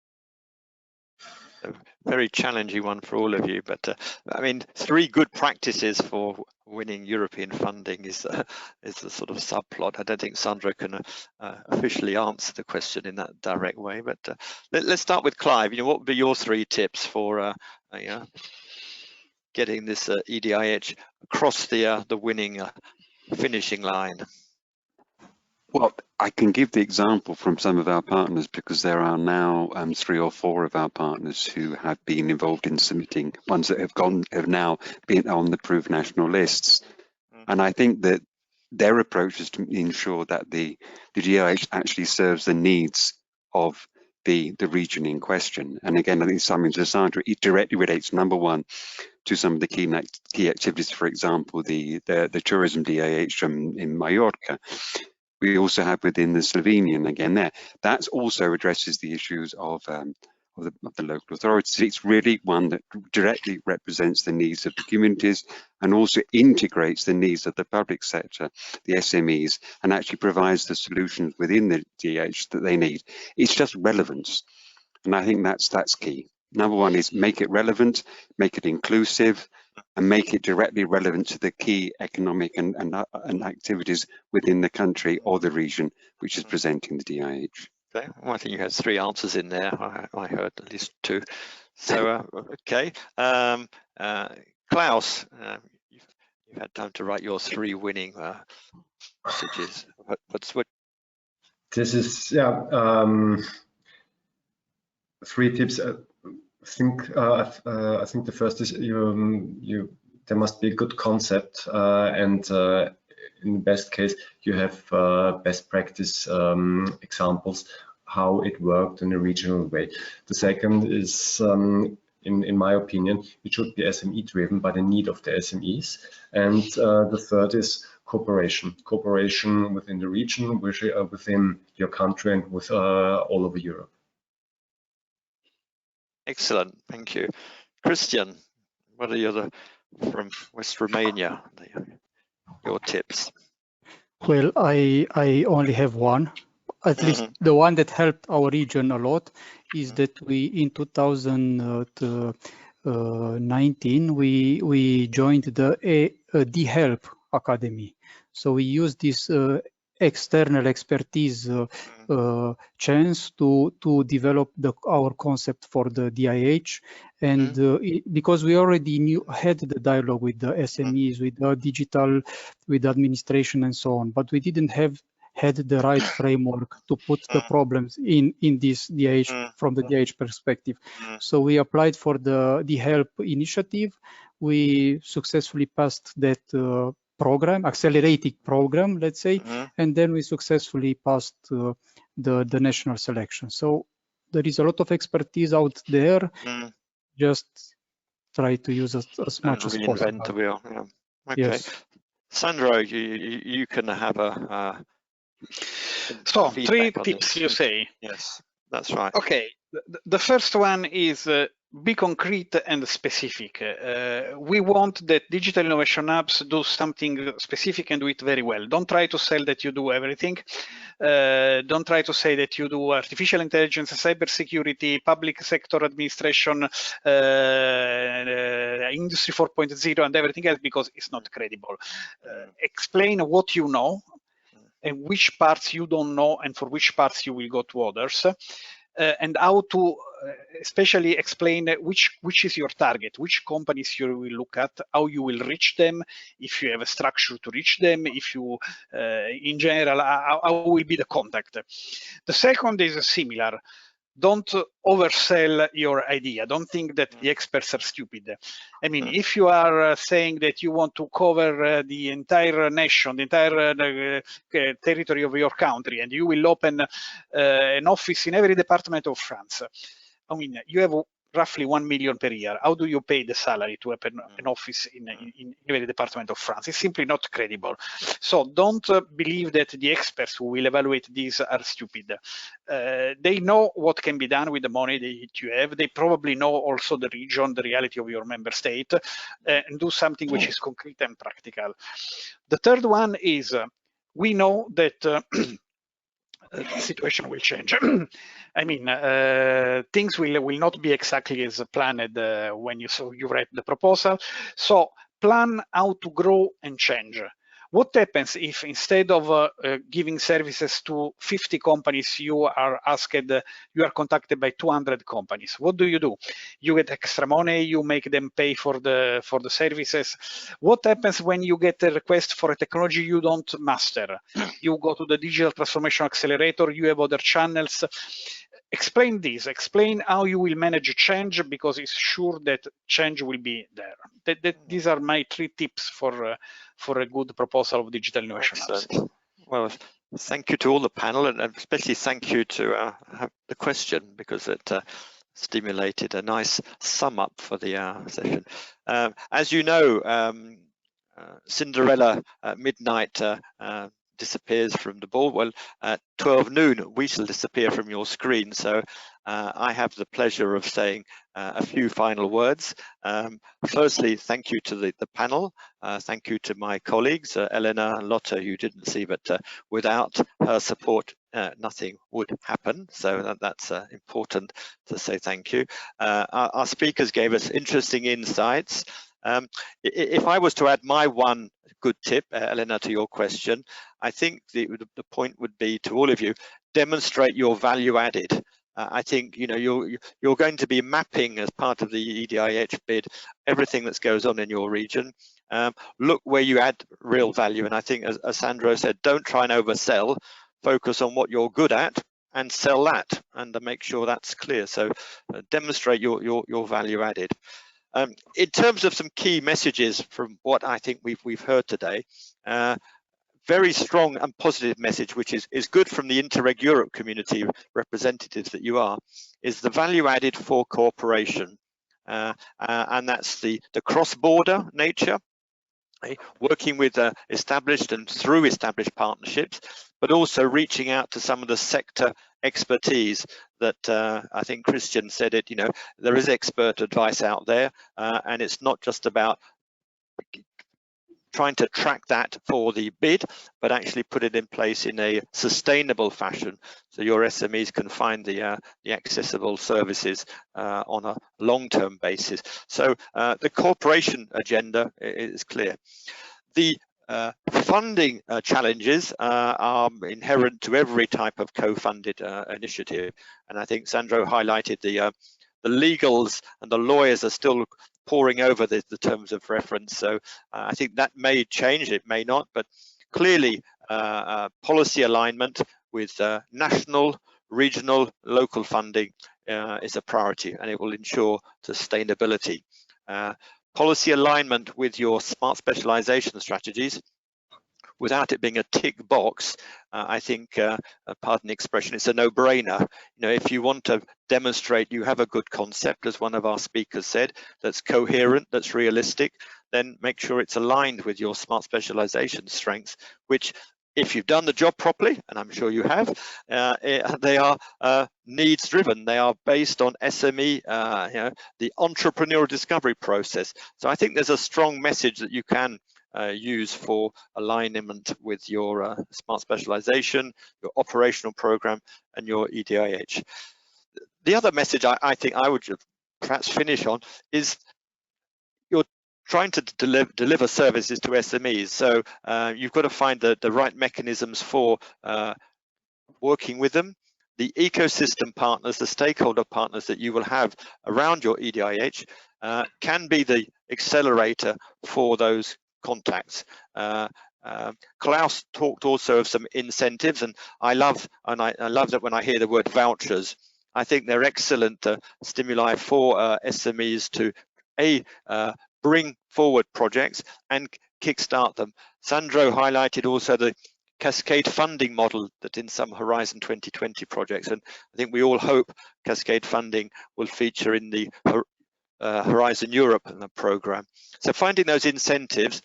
Speaker 2: A very challenging one for all of you, but I mean, 3 good practices for winning European funding is the sort of subplot. I don't think Sandro can officially answer the question in that direct way, but let's start with Clive. You know, what would be your 3 tips for you know, getting this EDIH across the winning finishing line?
Speaker 6: Well, I can give the example from some of our partners, because there are now 3 or 4 of our partners who have been involved in submitting, ones that have now been on the approved national lists. And I think that their approach is to ensure that the DIH actually serves the needs of the region in question. And again, I think something to Sandro, it directly relates, number one, to some of the key activities, for example, the tourism DIH in Mallorca. We also have within the Slovenian, again there, that also addresses the issues of the local authorities. It's really one that directly represents the needs of the communities and also integrates the needs of the public sector, the SMEs, and actually provides the solutions within the DIH that they need. It's just relevance. And I think that's key. Number one is make it relevant, make it inclusive, and make it directly relevant to the key economic and activities within the country or the region which is presenting the DIH.
Speaker 2: Okay, well, I think you had 3 answers in there. I heard at least 2. So, okay. Claus, you've had time to write your 3 winning messages. What's what?
Speaker 5: This is 3 tips. I think the first is there must be a good concept, and in the best case you have best practice examples how it worked in a regional way. The second is, in my opinion, it should be SME driven by the need of the SMEs. And the third is cooperation within the region, within your country, and with all over Europe.
Speaker 2: Excellent, thank you. Cristian, what are your from West Romania, your tips?
Speaker 4: Well, I only have one. At least the one that helped our region a lot is that we, in 2019, we joined the DHelp Academy. So we used this external expertise chance to develop our concept for the DIH, and because we already had the dialogue with the SMEs, with the digital, with administration and so on, but we didn't had the right framework to put the problems in this DIH from the DIH perspective. So we applied for the DHelp initiative. We successfully passed that program, accelerated program, let's say, and then we successfully passed the national selection. So there is a lot of expertise out there. Just try to use as much as possible.
Speaker 2: Reinvent the wheel. Yeah. Okay.
Speaker 4: Yes.
Speaker 2: Sandro, you can have
Speaker 3: so 3 tips you say.
Speaker 2: Yes, that's right.
Speaker 3: Okay, the first one is be concrete and specific. We want that digital innovation hubs do something specific and do it very well. Don't try to sell that you do everything. Don't try to say that you do artificial intelligence, cybersecurity, public sector administration, industry 4.0 and everything else, because it's not credible. Explain what you know and which parts you don't know, and for which parts you will go to others, and how to especially explain which is your target, which companies you will look at, how you will reach them, if you have a structure to reach them, if you, in general, how will be the contact. The second is similar. Don't oversell your idea. Don't think that the experts are stupid. I mean, if you are saying that you want to cover the entire nation, the entire territory of your country, and you will open an office in every department of France, I mean, you have roughly 1 million per year. How do you pay the salary to open an office in every department of France? It's simply not credible. So don't believe that the experts who will evaluate these are stupid. They know what can be done with the money that you have. They probably know also the region, the reality of your member state, and do something which is concrete and practical. The third one is, we know that the situation will change. I mean, things will not be exactly as planned when you read the proposal. So plan how to grow and change. What happens if instead of giving services to 50 companies, you are contacted by 200 companies? What do? You get extra money, you make them pay for the services. What happens when you get a request for a technology you don't master? You go to the Digital Transformation Accelerator, you have other channels. explain this, explain how you will manage change, because it's sure that change will be there. These are my 3 tips for a good proposal of digital innovation hubs.
Speaker 2: Well, thank you to all the panel, and especially thank you to the question, because it stimulated a nice sum up for the session. As you know, Cinderella at midnight disappears from the board. Well, at 12 noon we shall disappear from your screen, so I have the pleasure of saying a few final words. Firstly, thank you to the panel. Thank you to my colleagues, Elena and Lotte, you didn't see, but without her support nothing would happen, so that's important to say thank you. Our speakers gave us interesting insights. If I was to add my one good tip, Elena, to your question, I think the point would be to all of you: demonstrate your value added. I think you're going to be mapping, as part of the EDIH bid, everything that goes on in your region. Look where you add real value, and I think, as Sandro said, don't try and oversell. Focus on what you're good at and sell that, and make sure that's clear. So demonstrate your value added. In terms of some key messages from what I think we've heard today, very strong and positive message, which is good from the Interreg Europe community representatives that you are, is the value added for cooperation, and that's the cross-border nature, working with established and through established partnerships, but also reaching out to some of the sector expertise that I think Cristian said it, there is expert advice out there, and it's not just about trying to track that for the bid, but actually put it in place in a sustainable fashion, so your SMEs can find the accessible services on a long-term basis. So the cooperation agenda is clear. The funding challenges are inherent to every type of co-funded initiative, and I think Sandro highlighted the legals and the lawyers are still poring over the terms of reference, so I think that may change, it may not, but clearly policy alignment with national, regional, local funding is a priority, and it will ensure sustainability. Policy alignment with your smart specialization strategies, without it being a tick box, I think, pardon the expression, it's a no-brainer. If you want to demonstrate you have a good concept, as one of our speakers said, that's coherent, that's realistic, then make sure it's aligned with your smart specialization strengths, which, if you've done the job properly, and I'm sure you have, they are needs driven. They are based on SME, the entrepreneurial discovery process. So I think there's a strong message that you can use for alignment with your smart specialization, your operational program, and your EDIH. The other message I think I would perhaps finish on is you're trying to deliver services to SMEs, so you've got to find the right mechanisms for working with them. The ecosystem partners, the stakeholder partners that you will have around your EDIH can be the accelerator for those contacts. Claus talked also of some incentives, and I love that when I hear the word vouchers. I think they're excellent stimuli for SMEs to bring forward projects and kickstart them. Sandro highlighted also the cascade funding model that in some Horizon 2020 projects, and I think we all hope cascade funding will feature in the Horizon Europe program. So finding those incentives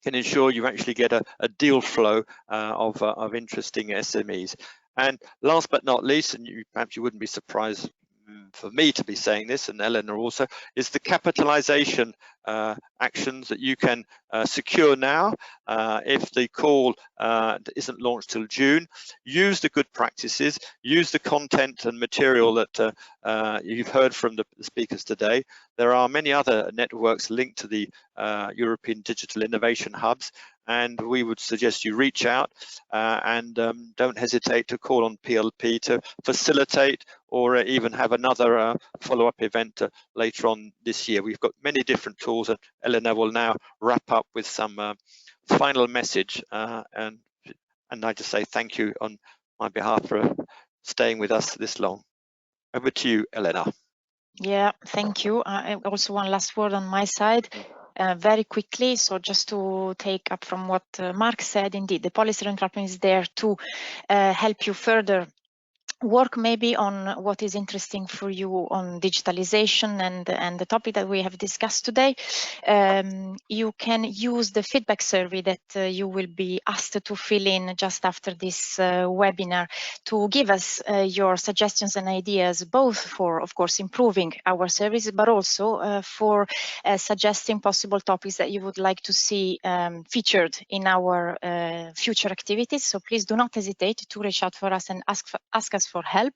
Speaker 2: can ensure you actually get a deal flow of interesting SMEs. And last but not least, and perhaps you wouldn't be surprised for me to be saying this, and Eleanor also, is the capitalization actions that you can secure now. If the call isn't launched till June, use the good practices, use the content and material that you've heard from the speakers today. There are many other networks linked to the European Digital Innovation Hubs, and we would suggest you reach out and don't hesitate to call on PLP to facilitate or even have another follow-up event later on this year. We've got many different tools, and Elena will now wrap up with some final message, and I just say thank you on my behalf for staying with us this long. Over to you, Elena.
Speaker 1: Yeah, thank you. Also one last word on my side. Very quickly, so just to take up from what Marc said, indeed, the policy learning platform is there to help you further work maybe on what is interesting for you on digitalization and the topic that we have discussed today. You can use the feedback survey that you will be asked to fill in just after this webinar to give us your suggestions and ideas, both for, of course, improving our services, but also for suggesting possible topics that you would like to see featured in our future activities. So please do not hesitate to reach out for us and ask us for help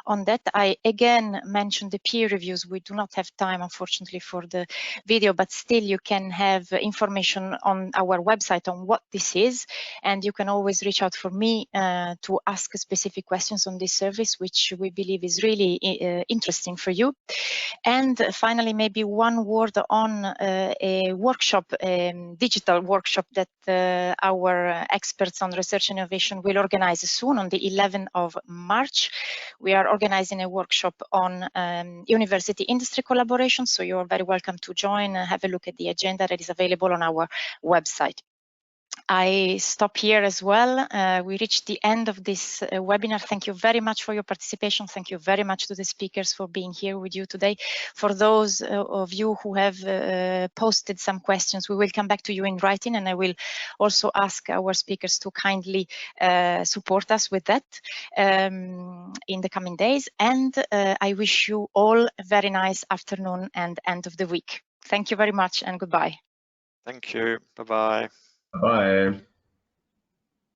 Speaker 1: on that. I again mentioned the peer reviews. We do not have time, unfortunately, for the video, but still you can have information on our website on what this is, and you can always reach out for me to ask specific questions on this service, which we believe is really interesting for you. And finally, maybe one word on a workshop, digital workshop that our experts on research and innovation will organize soon on the 11th of March. We are organizing a workshop on university industry collaboration, so you're very welcome to join and have a look at the agenda that is available on our website. I stop here as well. We reached the end of this webinar. Thank you very much for your participation. Thank you very much to the speakers for being here with you today. For those of you who have posted some questions, we will come back to you in writing, and I will also ask our speakers to kindly support us with that in the coming days. And I wish you all a very nice afternoon and end of the week. Thank you very much and goodbye.
Speaker 2: Thank you. Bye-bye.
Speaker 7: Bye.